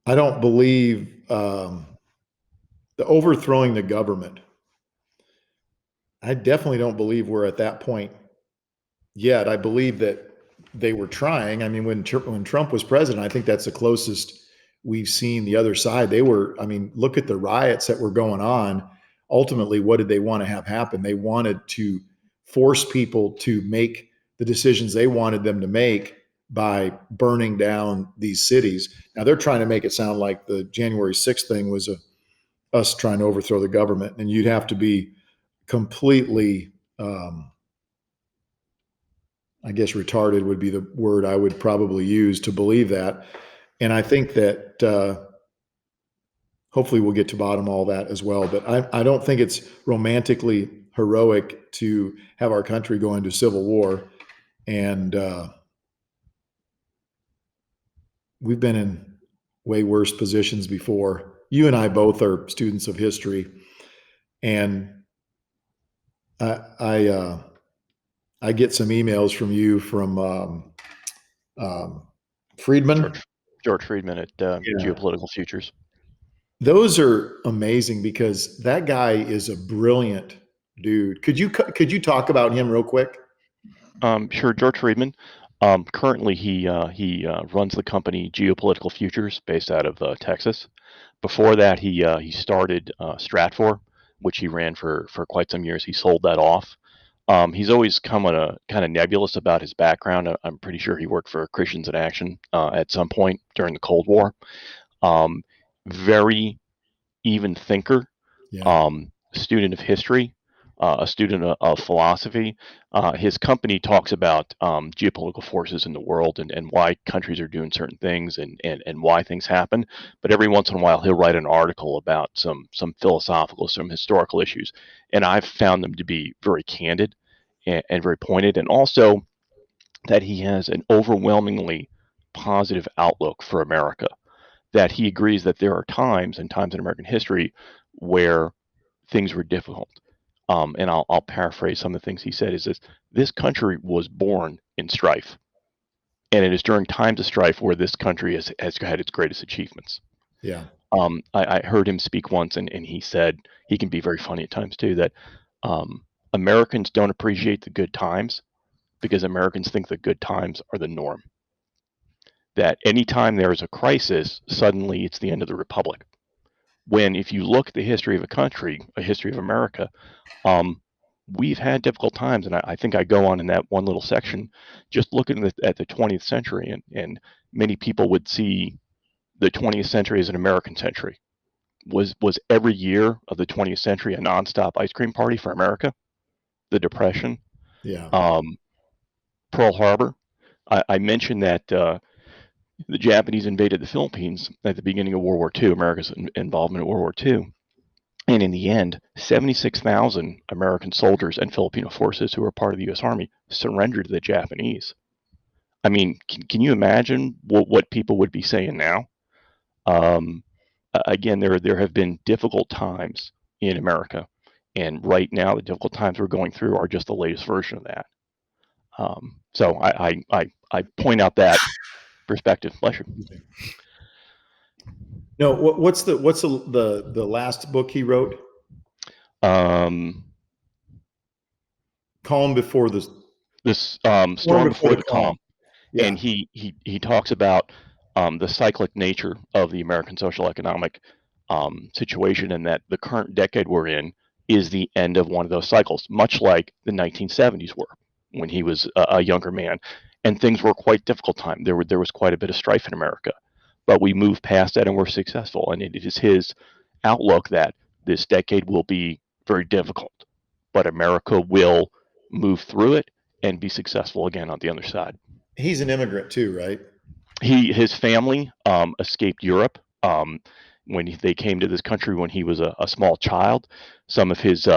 don't believe the overthrowing the government. I definitely don't believe we're at that point yet. I believe that they were trying. I mean, when Trump was president, I think that's the closest we've seen the other side. Look at the riots that were going on. Ultimately, what did they want to have happen? They wanted to force people to make the decisions they wanted them to make by burning down these cities. Now they're trying to make it sound like the January 6th thing was us trying to overthrow the government, and you'd have to be completely I guess retarded would be the word I would probably use to believe that. And I think that hopefully we'll get to bottom all that as well. But I don't think it's romantically heroic to have our country go into civil war. And we've been in way worse positions before. You and I both are students of history. And I get some emails from you from Friedman. George Friedman at Geopolitical Futures. Those are amazing because that guy is a brilliant dude. Could you talk about him real quick? Sure. George Friedman. Currently, he runs the company Geopolitical Futures, based out of Texas. Before that, he started Stratfor, which he ran for quite some years. He sold that off. He's always come on a kind of nebulous about his background. I'm pretty sure he worked for Christians in Action at some point during the Cold War. Very even thinker, Yeah. Student of history, a student of philosophy. His company talks about geopolitical forces in the world and why countries are doing certain things and why things happen. But every once in a while, he'll write an article about some philosophical, some historical issues. And I've found them to be very candid and very pointed. And also that he has an overwhelmingly positive outlook for America, that he agrees that there are times in American history where things were difficult. And I'll paraphrase some of the things he said, is this country was born in strife. And it is during times of strife where this country has had its greatest achievements. Yeah. I heard him speak once, and he said, he can be very funny at times too, that Americans don't appreciate the good times because Americans think the good times are the norm. That anytime there is a crisis, suddenly it's the end of the republic. When if you look at the history of a country, a history of America, we've had difficult times. And I think I go on in that one little section, just looking at the 20th century, and many people would see the 20th century as an American century. Was every year of the 20th century a nonstop ice cream party for America? The Depression, Yeah. Pearl Harbor. I mentioned that the Japanese invaded the Philippines at the beginning of World War II, America's involvement in World War II. And in the end, 76,000 American soldiers and Filipino forces who were part of the U.S. Army surrendered to the Japanese. I mean, can you imagine what people would be saying now? Again, there have been difficult times in America. And right now, the difficult times we're going through are just the latest version of that. So I point out that perspective. Bless you. No, what's the last book he wrote? Calm Before the Storm Before the Calm. Yeah. And he talks about the cyclic nature of the American social economic situation, and that the current decade we're in is the end of one of those cycles, much like the 1970s were when he was a younger man. and things were quite difficult time. There was quite a bit of strife in America, but we moved past that and we're successful. And it is his outlook that this decade will be very difficult, but America will move through it and be successful again on the other side. He's an immigrant too, right? His family escaped Europe when they came to this country when he was a small child. Some of his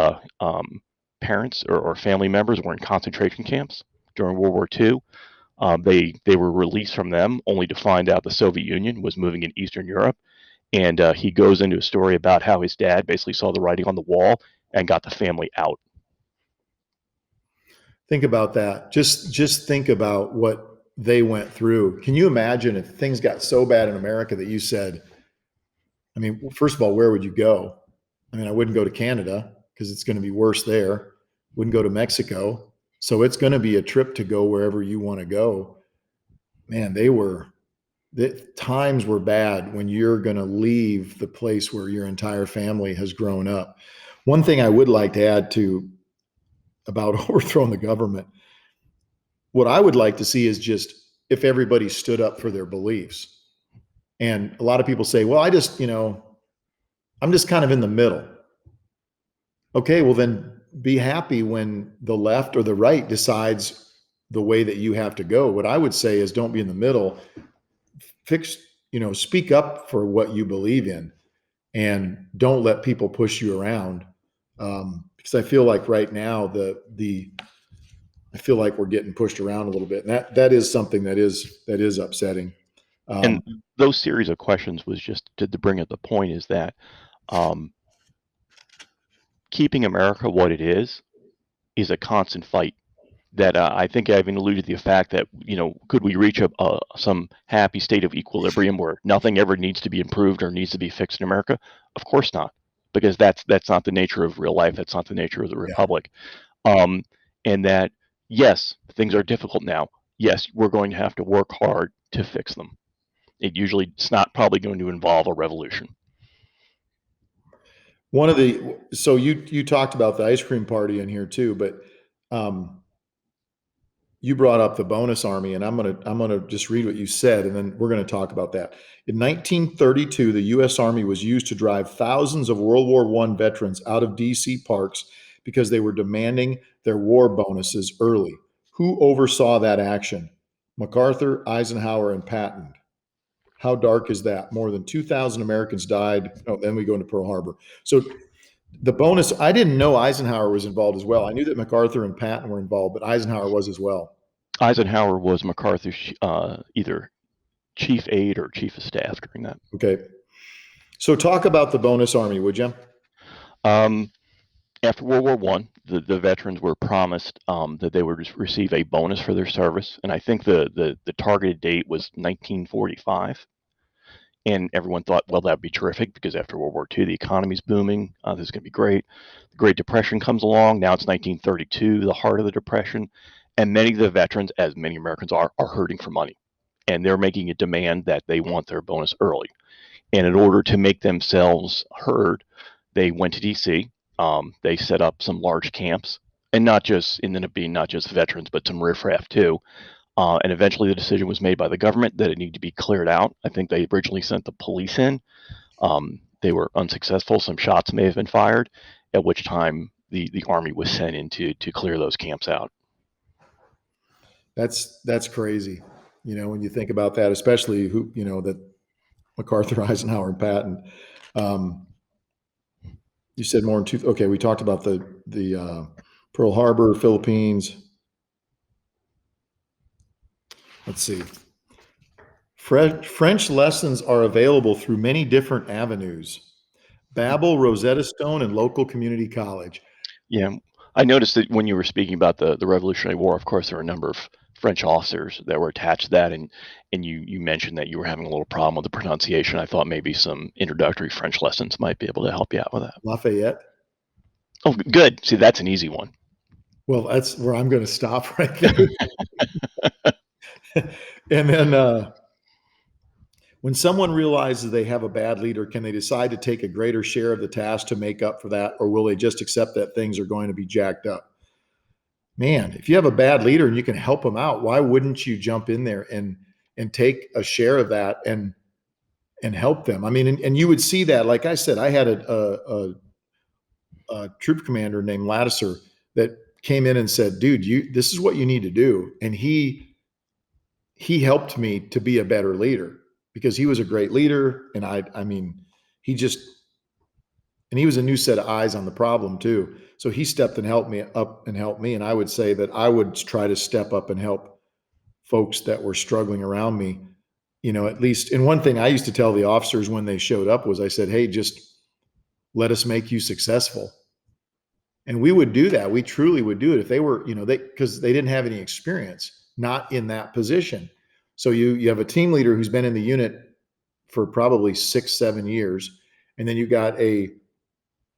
parents or family members were in concentration camps during World War II. They were released from them only to find out the Soviet Union was moving in Eastern Europe. And he goes into a story about how his dad basically saw the writing on the wall and got the family out. Think about that. Just think about what they went through. Can you imagine if things got so bad in America that you said, I mean, first of all, where would you go? I mean, I wouldn't go to Canada because it's going to be worse there. Wouldn't go to Mexico. So it's going to be a trip to go wherever you want to go. Man, the times were bad when you're going to leave the place where your entire family has grown up. One thing I would like to add to about overthrowing the government, what I would like to see is just if everybody stood up for their beliefs. And a lot of people say, well, I'm just kind of in the middle. Okay, well then be happy when the left or the right decides the way that you have to go. What I would say is don't be in the middle. Speak up for what you believe in and don't let people push you around. Because I feel like right now I feel like we're getting pushed around a little bit. And that is something that is upsetting. And those series of questions was just to bring up the point is that keeping America what it is a constant fight. That I think I even alluded to the fact that, could we reach some happy state of equilibrium where nothing ever needs to be improved or needs to be fixed in America? Of course not, because that's not the nature of real life. That's not the nature of the republic. And that, yes, things are difficult now. Yes, we're going to have to work hard to fix them. It's not probably going to involve a revolution. So you talked about the ice cream party in here too, but you brought up the bonus army, and I'm gonna just read what you said, and then we're gonna talk about that. In 1932, the U.S. Army was used to drive thousands of World War I veterans out of D.C. parks because they were demanding their war bonuses early. Who oversaw that action? MacArthur, Eisenhower, and Patton. How dark is that? More than 2,000 Americans died. Oh, then we go into Pearl Harbor. So the bonus, I didn't know Eisenhower was involved as well. I knew that MacArthur and Patton were involved, but Eisenhower was as well. Eisenhower was MacArthur's either chief aide or chief of staff during that. Okay. So talk about the bonus army, would you? After World War I, the veterans were promised that they would receive a bonus for their service, and I think the targeted date was 1945. And everyone thought, well, that'd be terrific because after World War II, the economy's booming. This is going to be great. The Great Depression comes along. Now it's 1932, the heart of the Depression. And many of the veterans, as many Americans are hurting for money. And they're making a demand that they want their bonus early. And in order to make themselves heard, they went to D.C. They set up some large camps, and ended up being not just veterans, but some riffraff too. And eventually the decision was made by the government that it needed to be cleared out. I think they originally sent the police in. They were unsuccessful. Some shots may have been fired, at which time the Army was sent in to clear those camps out. That's crazy. When you think about that, especially that MacArthur, Eisenhower, and Patton. You said more than two. Okay, we talked about the Pearl Harbor, Philippines. Let's see. French lessons are available through many different avenues. Babbel, Rosetta Stone, and local community college. Yeah, I noticed that when you were speaking about the Revolutionary War, of course, there are a number of French officers that were attached to that, and you mentioned that you were having a little problem with the pronunciation. I thought maybe some introductory French lessons might be able to help you out with that. Lafayette. Oh, good. See, that's an easy one. Well, that's where I'm going to stop right there. And then when someone realizes they have a bad leader, can they decide to take a greater share of the task to make up for that, or will they just accept that things are going to be jacked up? man, if you have a bad leader and you can help them out, why wouldn't you jump in there and take a share of that and help them? I mean, and you would see that. Like I said, I had a troop commander named Lattiser that came in and said, "Dude, this is what you need to do," and he helped me to be a better leader because he was a great leader, and I mean, he just and he was a new set of eyes on the problem too. So he stepped and helped me up and helped me. And I would say that I would try to step up and help folks that were struggling around me, at least. And one thing I used to tell the officers when they showed up was I said, "Hey, just let us make you successful." And we would do that. We truly would do it if they were, because they didn't have any experience, not in that position. So you have a team leader who's been in the unit for probably 6, 7 years, and then you got a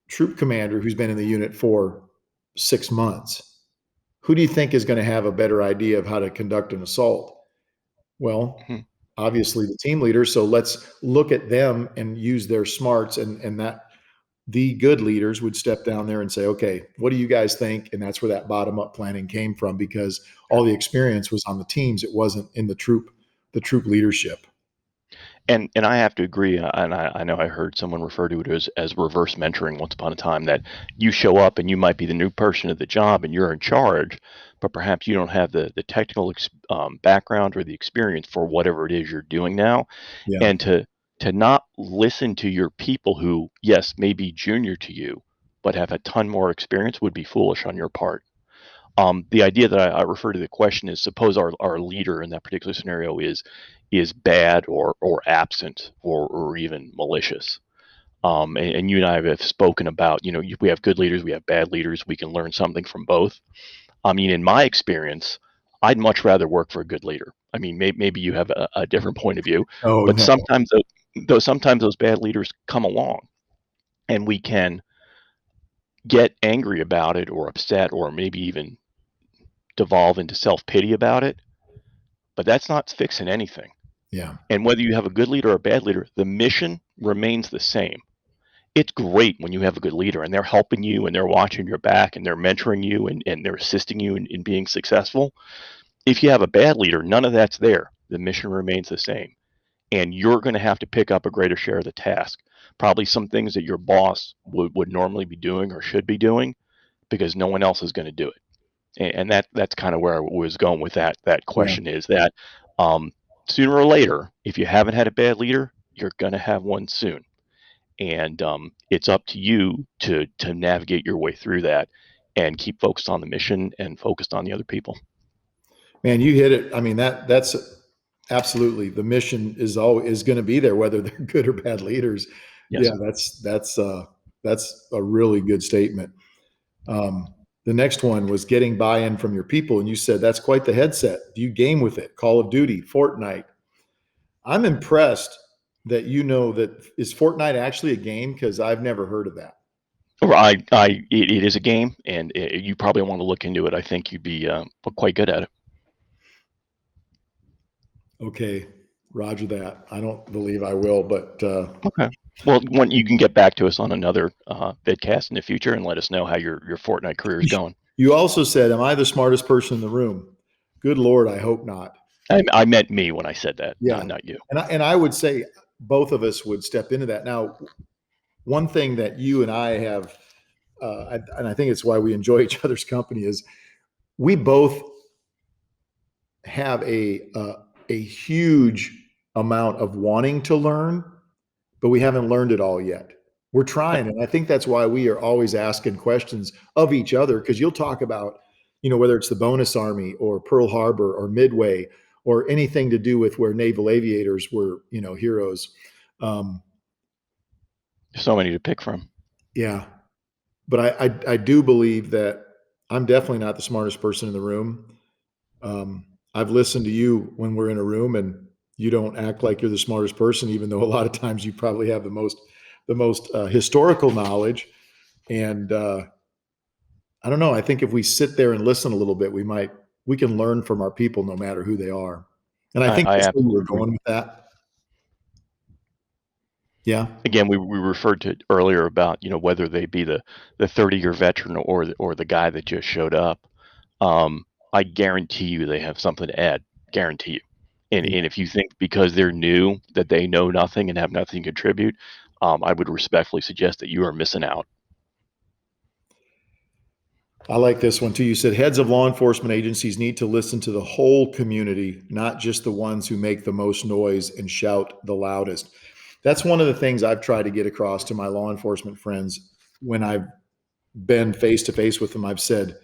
troop commander who's been in the unit for 6 months. Who do you think is going to have a better idea of how to conduct an assault? Well, Mhm. obviously the team leader. So let's look at them and use their smarts, and that the good leaders would step down there and say, "Okay, what do you guys think?" And that's where that bottom up planning came from, because all the experience was on the teams. It wasn't in the troop leadership. And I have to agree, and I know I heard someone refer to it as reverse mentoring once upon a time, that you show up and you might be the new person at the job and you're in charge, but perhaps you don't have the technical background or the experience for whatever it is you're doing now, Yeah. and to not listen to your people who, yes, may be junior to you, but have a ton more experience would be foolish on your part. The idea that I refer to the question is, suppose our leader in that particular scenario is bad or absent or even malicious. And you and I have spoken about, we have good leaders, we have bad leaders, we can learn something from both. I mean, in my experience, I'd much rather work for a good leader. I mean, maybe you have a different point of view, Oh but no. sometimes those bad leaders come along, and we can get angry about it or upset or maybe even devolve into self-pity about it, but that's not fixing anything. Yeah. And whether you have a good leader or a bad leader, the mission remains the same. It's great when you have a good leader and they're helping you and they're watching your back and they're mentoring you and they're assisting you in being successful. If you have a bad leader, none of that's there. The mission remains the same. And you're going to have to pick up a greater share of the task. Probably some things that your boss would normally be doing or should be doing, because no one else is going to do it. And that's kind of where I was going with that Yeah. question, is that um, sooner or later, if you haven't had a bad leader, you're going to have one soon, and it's up to you to navigate your way through that and keep focused on the mission and focused on the other people. Man, you hit it. I mean, that's absolutely, the mission is going to be there, whether they're good or bad leaders. Yeah, Yes. that's a really good statement. The next one was getting buy-in from your people, and you said that's quite the headset. Do you game with it? Call of Duty, Fortnite. I'm impressed that that is Fortnite actually a game, because I've never heard of that. Or it is a game, and you probably want to look into it. I think you'd be quite good at it. Okay, Roger that. I don't believe I will, but Okay. Well, when you can get back to us on another vidcast in the future and let us know how your Fortnite career is going. you also said, "Am I the smartest person in the room?" Good Lord, I hope not. I meant me when I said that, Yeah, not you. and I would say both of us would step into that. Now, one thing that you and I have, and I think it's why we enjoy each other's company, is we both have a huge amount of wanting to learn, but we haven't learned it all yet. We're Yep. trying, and I think that's why we are always asking questions of each other, because you'll talk about, whether it's the Bonus Army or Pearl Harbor or Midway or anything to do with where naval aviators were, heroes. Um, So many to pick from. yeah, but I do believe that I'm definitely not the smartest person in the room. I've listened to you when we're in a room, and you don't act like you're the smartest person, even though a lot of times you probably have the most historical knowledge. And I don't know. I think if we sit there and listen a little bit, we can learn from our people, no matter who they are. And I think I that's where you absolutely were agree. going with that. Yeah. Again, we referred to it earlier about, whether they be the 30-year veteran or the guy that just showed up. I guarantee you they have something to add. Guarantee you. And if you think because they're new that they know nothing and have nothing to contribute, I would respectfully suggest that you are missing out. I like this one too. You said heads of law enforcement agencies need to listen to the whole community, not just the ones who make the most noise and shout the loudest. That's one of the things I've tried to get across to my law enforcement friends when I've been face to face with them. I've said,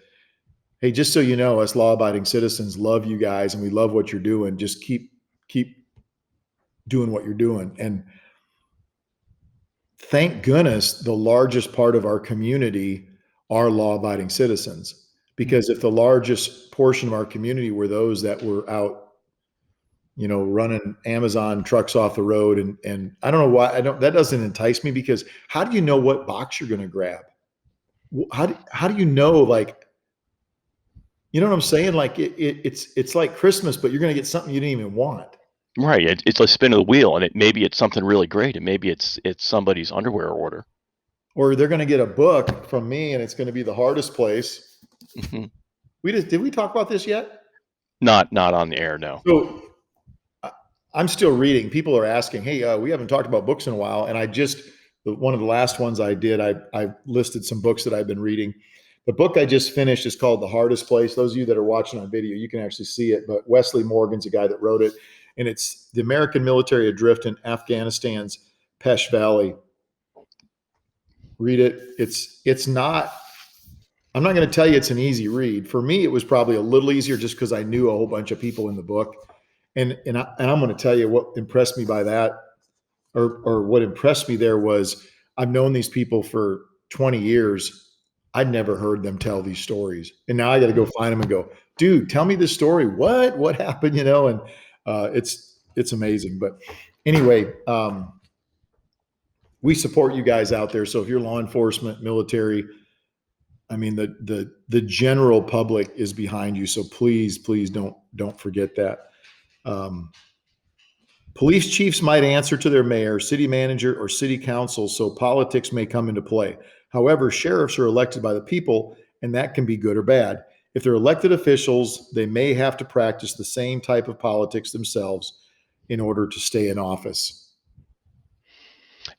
hey, just so you know, us law abiding citizens love you guys and we love what you're doing. Just keep doing what you're doing. And thank goodness the largest part of our community are law abiding citizens. Because if the largest portion of our community were those that were out, running Amazon trucks off the road, and I don't know why that doesn't entice me, because how do you know what box you're going to grab? How do you know, like, you know what I'm saying? Like it's like Christmas, but you're going to get something you didn't even want. Right. It's a spin of the wheel, and maybe it's something really great, and maybe it's somebody's underwear order. Or they're going to get a book from me, and it's going to be the hardest place. Mm-hmm. Did we talk about this yet? Not on the air, no. So I'm still reading. People are asking, hey, we haven't talked about books in a while. And one of the last ones I did, I listed some books that I've been reading. The book I just finished is called The Hardest Place. Those of you that are watching on video, you can actually see it. But Wesley Morgan's the guy that wrote it. And it's the American military adrift in Afghanistan's Pesh Valley. Read it. It's not, I'm not going to tell you it's an easy read. For me, it was probably a little easier just because I knew a whole bunch of people in the book. And I'm going to tell you what impressed me by that, or what impressed me there was I've known these people for 20 years. I'd never heard them tell these stories. And now I got to go find them and go, dude, tell me this story. What happened? And it's amazing. But anyway, we support you guys out there. So if you're law enforcement, military, I mean, the general public is behind you. So please don't forget that. Police chiefs might answer to their mayor, city manager, or city council, so politics may come into play. However, sheriffs are elected by the people, and that can be good or bad. If they're elected officials, they may have to practice the same type of politics themselves in order to stay in office.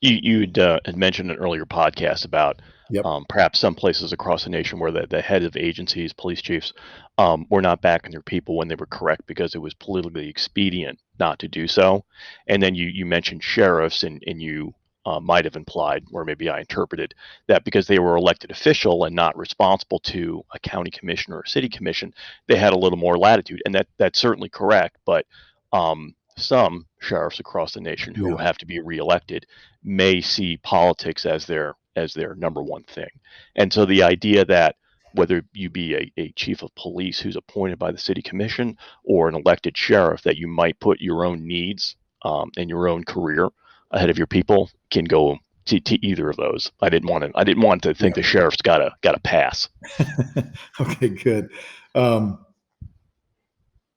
You'd had mentioned an earlier podcast about Yep. Perhaps some places across the nation where the head of agencies, police chiefs, were not backing their people when they were correct because it was politically expedient not to do so. And then you mentioned sheriffs, and you might have implied, or maybe I interpreted, that because they were elected official and not responsible to a county commission or a city commission, they had a little more latitude. And that's certainly correct. But some sheriffs across the nation who Yeah. have to be reelected may see politics as their number one thing. And so the idea that whether you be a chief of police who's appointed by the city commission or an elected sheriff, that you might put your own needs and your own career ahead of your people can go to either of those. I didn't want to think Yeah. the sheriff's got a pass. Okay, good.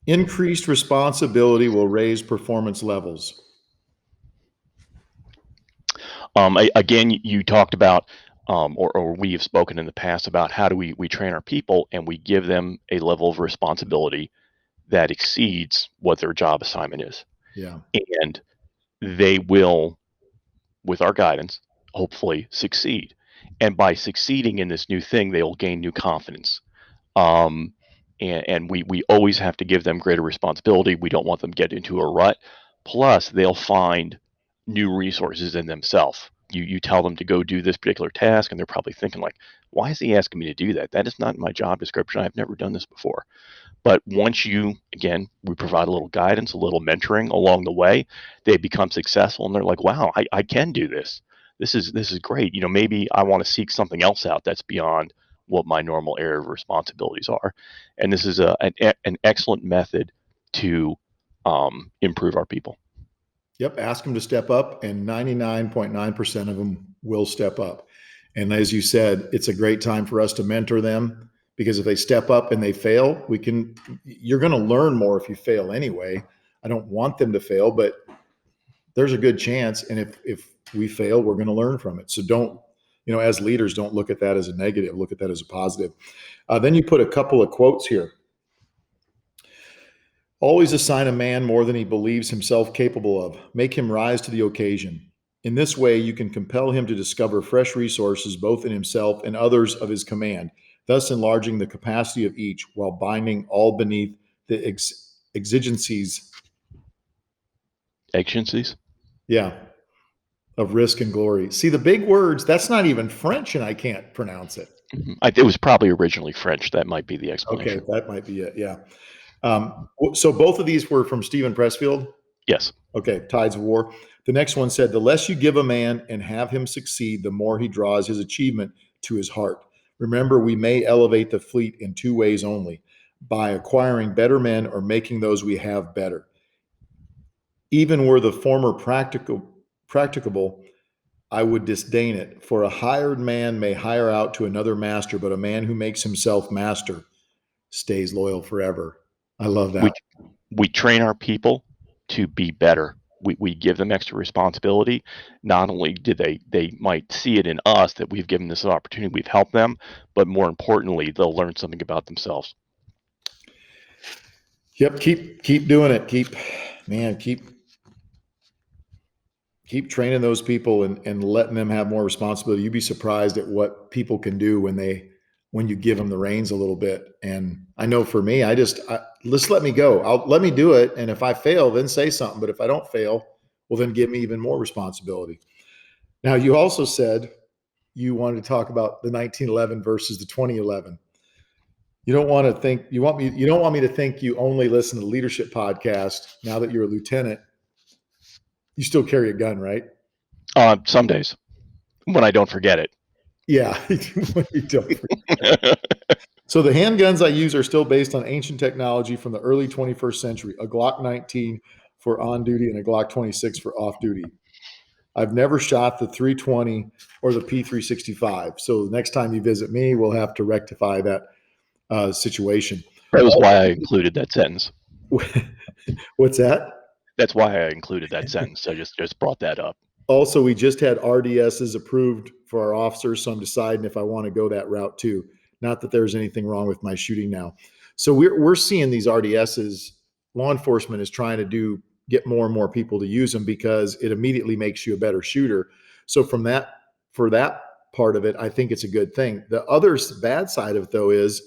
Increased responsibility will raise performance levels. Again, you talked about, or we have spoken in the past about how do we train our people, and we give them a level of responsibility that exceeds what their job assignment is. Yeah. And they will, with our guidance, hopefully succeed. And by succeeding in this new thing, they will gain new confidence. Um, and we always have to give them greater responsibility. We don't want them to get into a rut. Plus, they'll find new resources in themselves. You tell them to go do this particular task, and they're probably thinking like, "Why is he asking me to do that? That is not in my job description. I've never done this before." But once we provide a little guidance, a little mentoring along the way, they become successful, and they're like, "Wow, I can do this. This is great. Maybe I want to seek something else out that's beyond what my normal area of responsibilities are." And this is an excellent method to improve our people. Yep. Ask them to step up, and 99.9% of them will step up. And as you said, it's a great time for us to mentor them, because if they step up and they fail, you're going to learn more if you fail anyway. I don't want them to fail, but there's a good chance. And if we fail, we're going to learn from it. So as leaders, don't look at that as a negative, look at that as a positive. Then you put a couple of quotes here. Always assign a man more than he believes himself capable of. Make him rise to the occasion. In this way, you can compel him to discover fresh resources both in himself and others of his command, thus enlarging the capacity of each while binding all beneath the exigencies. Exigencies? Yeah, of risk and glory. See, the big words, that's not even French, and I can't pronounce it. It was probably originally French. That might be the Okay, explanation. that might be it. Yeah. So both of these were from Stephen Pressfield. Yes. Okay, Tides of War. The next one said, the less you give a man and have him succeed, the more he draws his achievement to his heart. Remember, we may elevate the fleet in two ways only, by acquiring better men or making those we have better. Even were the former practicable, I would disdain it, for a hired man may hire out to another master, but a man who makes himself master stays loyal forever. I love that. We train our people to be better. We give them extra responsibility. Not only do they might see it in us that we've given this opportunity, we've helped them, but more importantly, they'll learn something about themselves. Yep, keep doing it. Keep training those people and letting them have more responsibility. You'd be surprised at what people can do when you give them the reins a little bit. And I know for me, let's let me go. Let me do it. And if I fail, then say something. But if I don't fail, well, then give me even more responsibility. Now, you also said you wanted to talk about the 1911 versus the 2011. You don't want me to think you only listen to the leadership podcast now that you're a lieutenant. You still carry a gun, right? Some days when I don't forget it. Yeah, when you don't forget. So the handguns I use are still based on ancient technology from the early 21st century, a Glock 19 for on duty and a Glock 26 for off duty. I've never shot the 320 or the P365. So the next time you visit me, we'll have to rectify that situation. That was why I included that sentence. What's that? That's why I included that sentence. So just brought that up. Also, we just had RDSs approved for our officers, so I'm deciding if I want to go that route too. Not that there's anything wrong with my shooting now. So we're seeing these RDSs. Law enforcement is trying to get more and more people to use them because it immediately makes you a better shooter. So for that part of it, I think it's a good thing. The other bad side of it, though, is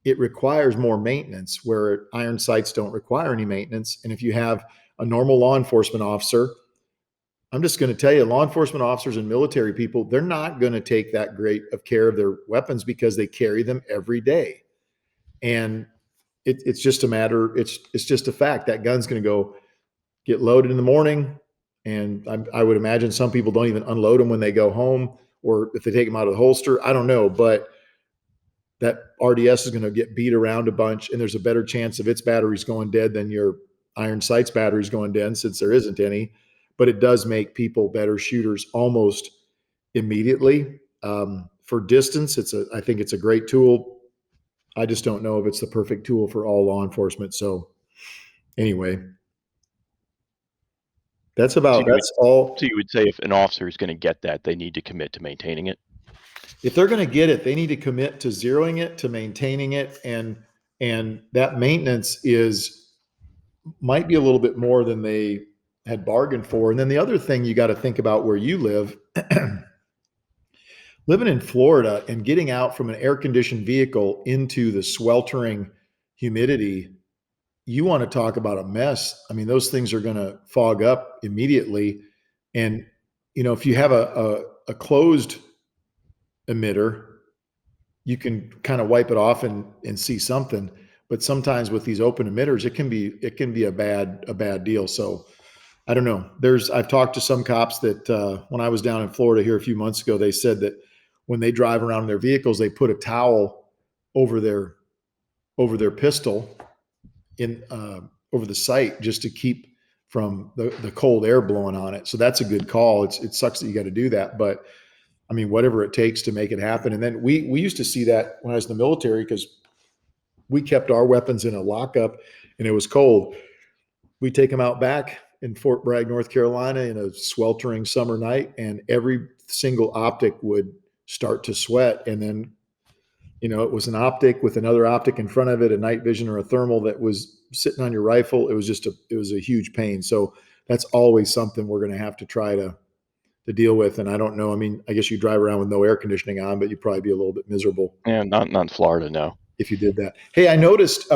it requires more maintenance, where iron sights don't require any maintenance. And if you have a normal law enforcement officer, I'm just going to tell you, law enforcement officers and military people, they're not going to take that great of care of their weapons because they carry them every day. And it's just a matter, it's just a fact. That gun's going to go get loaded in the morning. And I would imagine some people don't even unload them when they go home, or if they take them out of the holster. I don't know, but that RDS is going to get beat around a bunch, and there's a better chance of its batteries going dead than your iron sights batteries going dead, since there isn't any. But it does make people better shooters almost immediately. For distance, I think it's a great tool. I just don't know if it's the perfect tool for all law enforcement. So anyway, that's all. So you would say if an officer is going to get that, they need to commit to maintaining it? If they're going to get it, they need to commit to zeroing it, to maintaining it. And that maintenance might be a little bit more than they had bargained for. And then the other thing you got to think about where you live, living in Florida and getting out from an air-conditioned vehicle into the sweltering humidity, you want to talk about a mess. I mean, those things are going to fog up immediately. And, if you have a closed emitter, you can kind of wipe it off and see something. But sometimes with these open emitters, it can be a bad deal. So I don't know. I've talked to some cops that when I was down in Florida here a few months ago, they said that when they drive around in their vehicles, they put a towel over their pistol over the sight, just to keep from the cold air blowing on it. So that's a good call. It sucks that you got to do that, but I mean, whatever it takes to make it happen. And then we used to see that when I was in the military, because we kept our weapons in a lockup and it was cold. We take them out back in Fort Bragg, North Carolina, in a sweltering summer night, and every single optic would start to sweat. And then, it was an optic with another optic in front of it, a night vision or a thermal that was sitting on your rifle. It was a huge pain. So that's always something we're going to have to try to deal with. And I don't know. I mean, I guess you drive around with no air conditioning on, but you'd probably be a little bit miserable. Yeah, not in Florida, no. If you did that. Hey, I noticed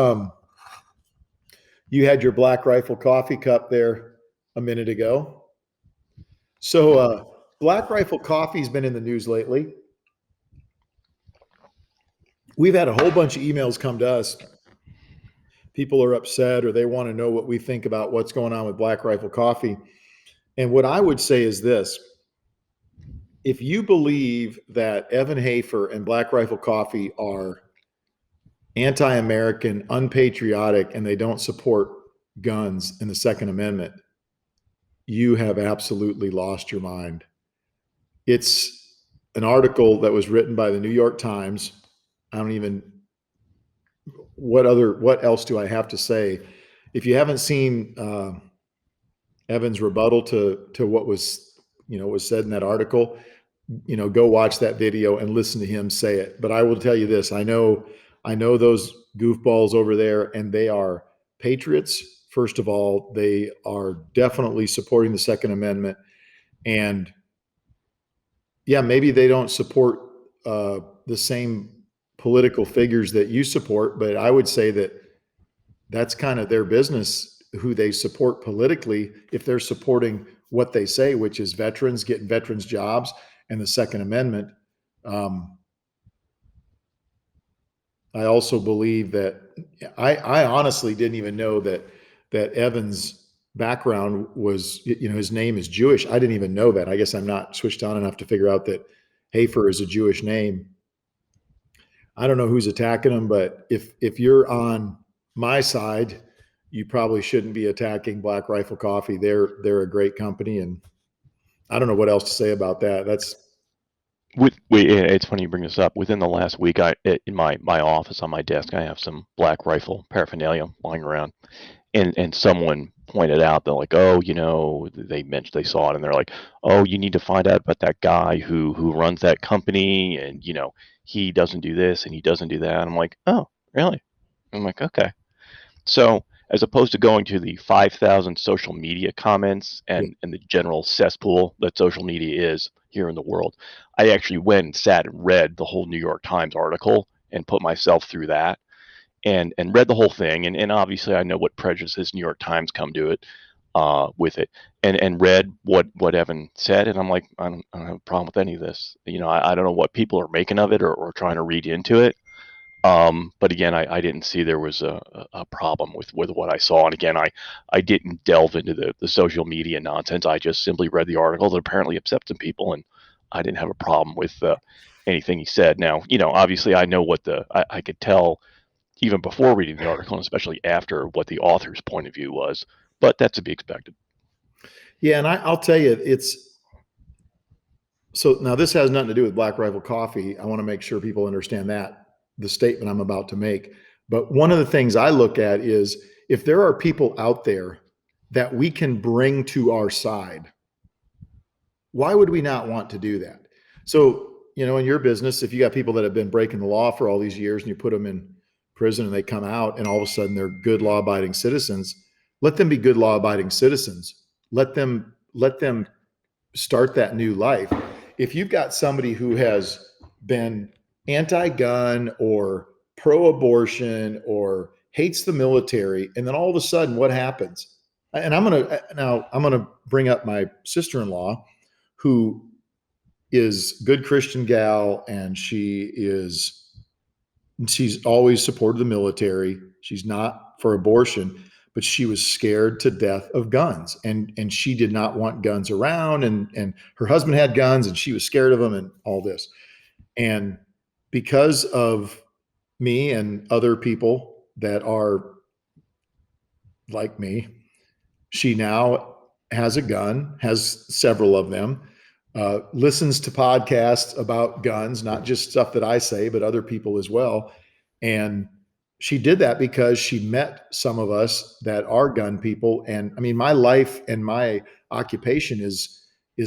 you had your Black Rifle coffee cup there a minute ago. So Black Rifle coffee's been in the news lately. We've had a whole bunch of emails come to us. People are upset or they want to know what we think about what's going on with Black Rifle coffee. And what I would say is this. If you believe that Evan Hafer and Black Rifle Coffee are anti-American, unpatriotic, and they don't support guns and the Second Amendment, you have absolutely lost your mind. It's an article that was written by the New York Times. What else do I have to say? If you haven't seen Evan's rebuttal to what was said in that article, go watch that video and listen to him say it. But I will tell you this, I know those goofballs over there, and they are patriots. First of all, they are definitely supporting the Second Amendment. And yeah, maybe they don't support the same political figures that you support, but I would say that that's kind of their business, who they support politically, if they're supporting what they say, which is veterans, getting veterans jobs, and the Second Amendment. I also believe that I honestly didn't even know that Evan's background was, his name is Jewish. I didn't even know that. I guess I'm not switched on enough to figure out that Hafer is a Jewish name. I don't know who's attacking him, but if you're on my side, you probably shouldn't be attacking Black Rifle Coffee. They're a great company, and I don't know what else to say about that. It's funny you bring this up. Within the last week, in my office on my desk, I have some Black Rifle paraphernalia lying around, and someone pointed out that, like, they saw it, and they're like, oh, you need to find out about that guy who runs that company, and he doesn't do this and he doesn't do that. I'm like, oh, really? I'm like, okay. So as opposed to going to the 5,000 social media comments and the general cesspool that social media is here in the world, I actually went and sat and read the whole New York Times article and put myself through that and read the whole thing. And obviously I know what prejudices New York Times come to it with it, and read what Evan said. And I'm like, I don't have a problem with any of this. I don't know what people are making of it or trying to read into it. But again, I didn't see there was a problem with what I saw. And again, I didn't delve into the social media nonsense. I just simply read the article that apparently upset some people, and I didn't have a problem with anything he said. Now, obviously I know what I could tell even before reading the article, and especially after, what the author's point of view was, but that's to be expected. Yeah. And I'll tell you, so now this has nothing to do with Black Rifle Coffee. I want to make sure people understand the statement I'm about to make. But one of the things I look at is, if there are people out there that we can bring to our side, why would we not want to do that? So, in your business, if you got people that have been breaking the law for all these years and you put them in prison and they come out and all of a sudden they're good law-abiding citizens, let them be good law-abiding citizens. Let them start that new life. If you've got somebody who has been anti-gun or pro-abortion or hates the military, and then all of a sudden what happens? And I'm going to bring up my sister-in-law, who is good Christian gal, and she's always supported the military. She's not for abortion, but she was scared to death of guns, and she did not want guns around, and her husband had guns and she was scared of them and all this. And because of me and other people that are like me, she now has a gun, has several of them, listens to podcasts about guns, not just stuff that I say, but other people as well. And she did that because she met some of us that are gun people. And I mean, my life and my occupation is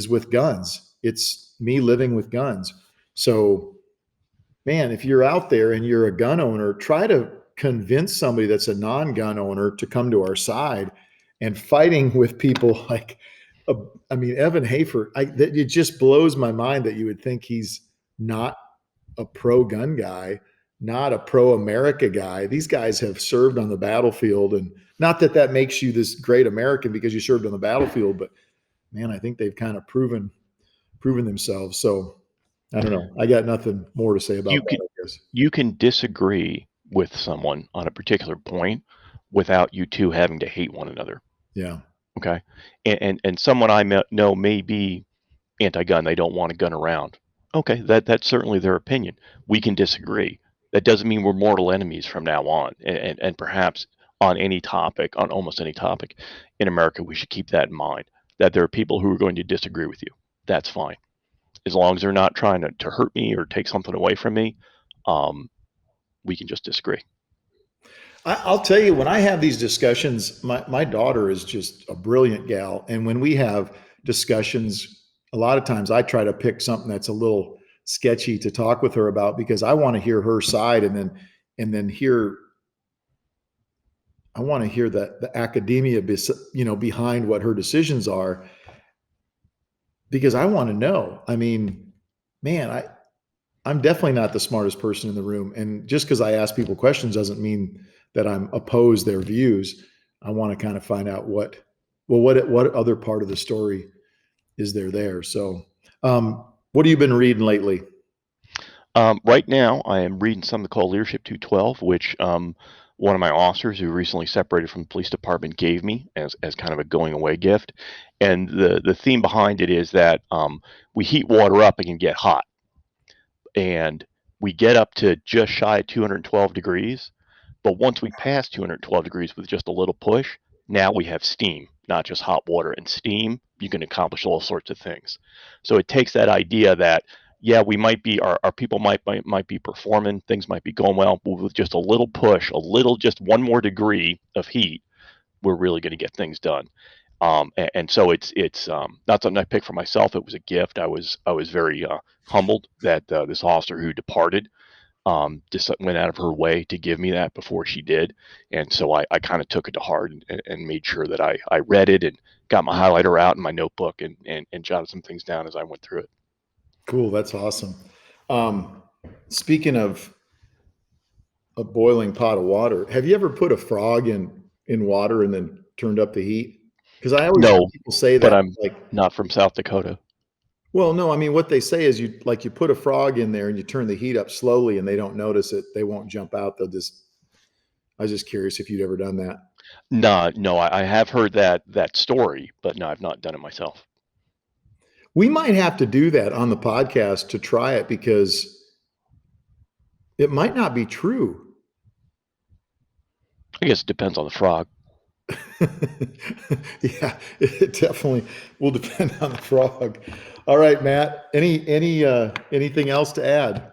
with guns. It's me living with guns. So, man, if you're out there and you're a gun owner, try to convince somebody that's a non-gun owner to come to our side. And fighting with people like, uh, I mean, Evan Hafer, it just blows my mind that you would think he's not a pro gun guy, not a pro America guy. These guys have served on the battlefield, and not that that makes you this great American because you served on the battlefield, but man, I think they've kind of proven themselves. So I don't know. I got nothing more to say about You that, can I guess. you can disagree with someone on a particular point without you two having to hate one another. Yeah. Okay, and someone know may be anti-gun. They don't want a gun around. Okay, that's certainly their opinion. We can disagree. That doesn't mean we're mortal enemies from now on. And perhaps on any topic, on almost any topic in America, we should keep that in mind. That there are people who are going to disagree with you. That's fine, as long as they're not trying to hurt me or take something away from me. We can just disagree. I'll tell you, when I have these discussions, my daughter is just a brilliant gal. And when we have discussions, a lot of times I try to pick something that's a little sketchy to talk with her about because I want to hear her side and then hear I want to hear the academia behind what her decisions are because I want to know. I mean, man, I'm definitely not the smartest person in the room. And just because I ask people questions doesn't mean that I'm opposed their views. I want to kind of find out what other part of the story is there. So, what have you been reading lately? Right now, I am reading something called Leadership 212, which one of my officers who recently separated from the police department gave me as kind of a going away gift. And the theme behind it is that we heat water up and can get hot. And we get up to just shy of 212 degrees. But once we pass 212 degrees with just a little push, now we have steam, not just hot water. And steam, you can accomplish all sorts of things. So it takes that idea that, yeah, we might be, our people might be performing, things might be going well, but with just a little push, just one more degree of heat, we're really going to get things done. And so it's not something I picked for myself. It was a gift. I was very humbled that this officer who departed just went out of her way to give me that before she did. And so I kind of took it to heart and made sure that I read it and got my highlighter out in my notebook and jotted some things down as I went through it. Cool. That's awesome. Um, Speaking of a boiling pot of water, have you ever put a frog in water and then turned up the heat? Because I always hear No, people say but that, I'm like, not from South Dakota. well, no, I mean, what they say is you put a frog in there and you turn the heat up slowly and they don't notice it. They won't jump out. I was just curious if you'd ever done that. No, I have heard that story, but no, I've not done it myself. We might have to do that on the podcast to try it because it might not be true. I guess it depends on the frog. Yeah, it definitely will depend on the frog. All right, Matt. Anything else to add?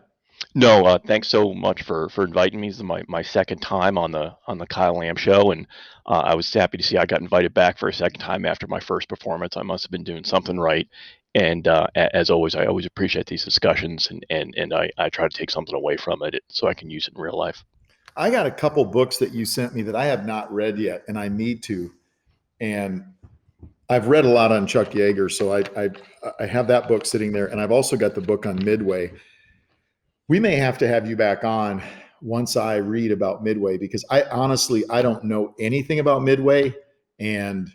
No, thanks so much for inviting me. This is my second time on the Kyle Lamb show, and I was happy to see I got invited back for a second time after my first performance. I must have been doing something right. And as always, I always appreciate these discussions, and I try to take something away from it so I can use it in real life. I got a couple books that you sent me that I have not read yet, and I need to. And I've read a lot on Chuck Yeager, so I have that book sitting there, and I've also got the book on Midway. We may have to have you back on once I read about Midway because I honestly I don't know anything about Midway, and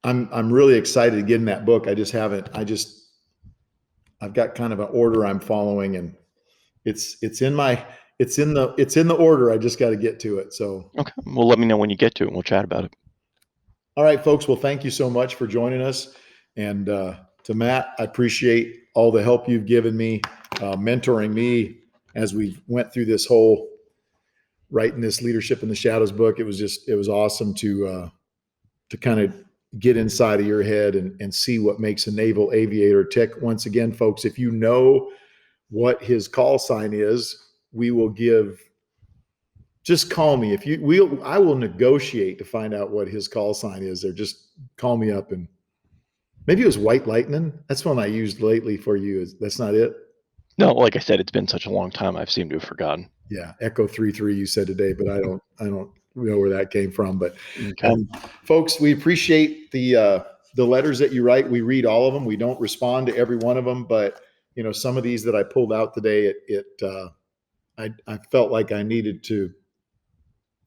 I'm really excited to get in that book. I just haven't. I've got kind of an order I'm following, and it's in the order. I just got to get to it. So Okay, well, let me know when you get to it, and we'll chat about it. all right, folks. Well, thank you so much for joining us, and to Matt, I appreciate all the help you've given me, mentoring me as we went through this whole writing this Leadership in the Shadows book. It was awesome to kind of get inside of your head and see what makes a naval aviator tick. Once again, folks, if you know what his call sign is, we will just call me. I will negotiate to find out what his call sign is. Or just call me up, and maybe it was White Lightning. That's one I used lately for you. That's not it? No, like I said, it's been such a long time. I've seemed to have forgotten. Yeah, Echo 33 you said today, but I don't know where that came from. But Okay. folks, we appreciate the letters that you write. We read all of them. We don't respond to every one of them, but some of these that I pulled out today, I felt like I needed to.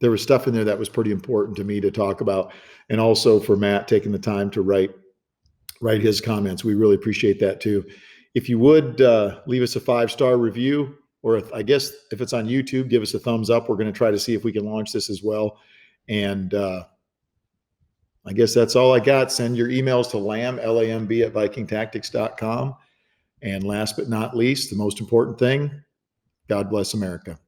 There was stuff in there that was pretty important to me to talk about, and also for Matt taking the time to write his comments. We really appreciate that too. If you would leave us a 5-star review, or I guess if it's on YouTube, give us a thumbs up. We're going to try to see if we can launch this as well. And I guess that's all I got. Send your emails to lamb at vikingtactics.com. And last but not least, the most important thing, God bless America.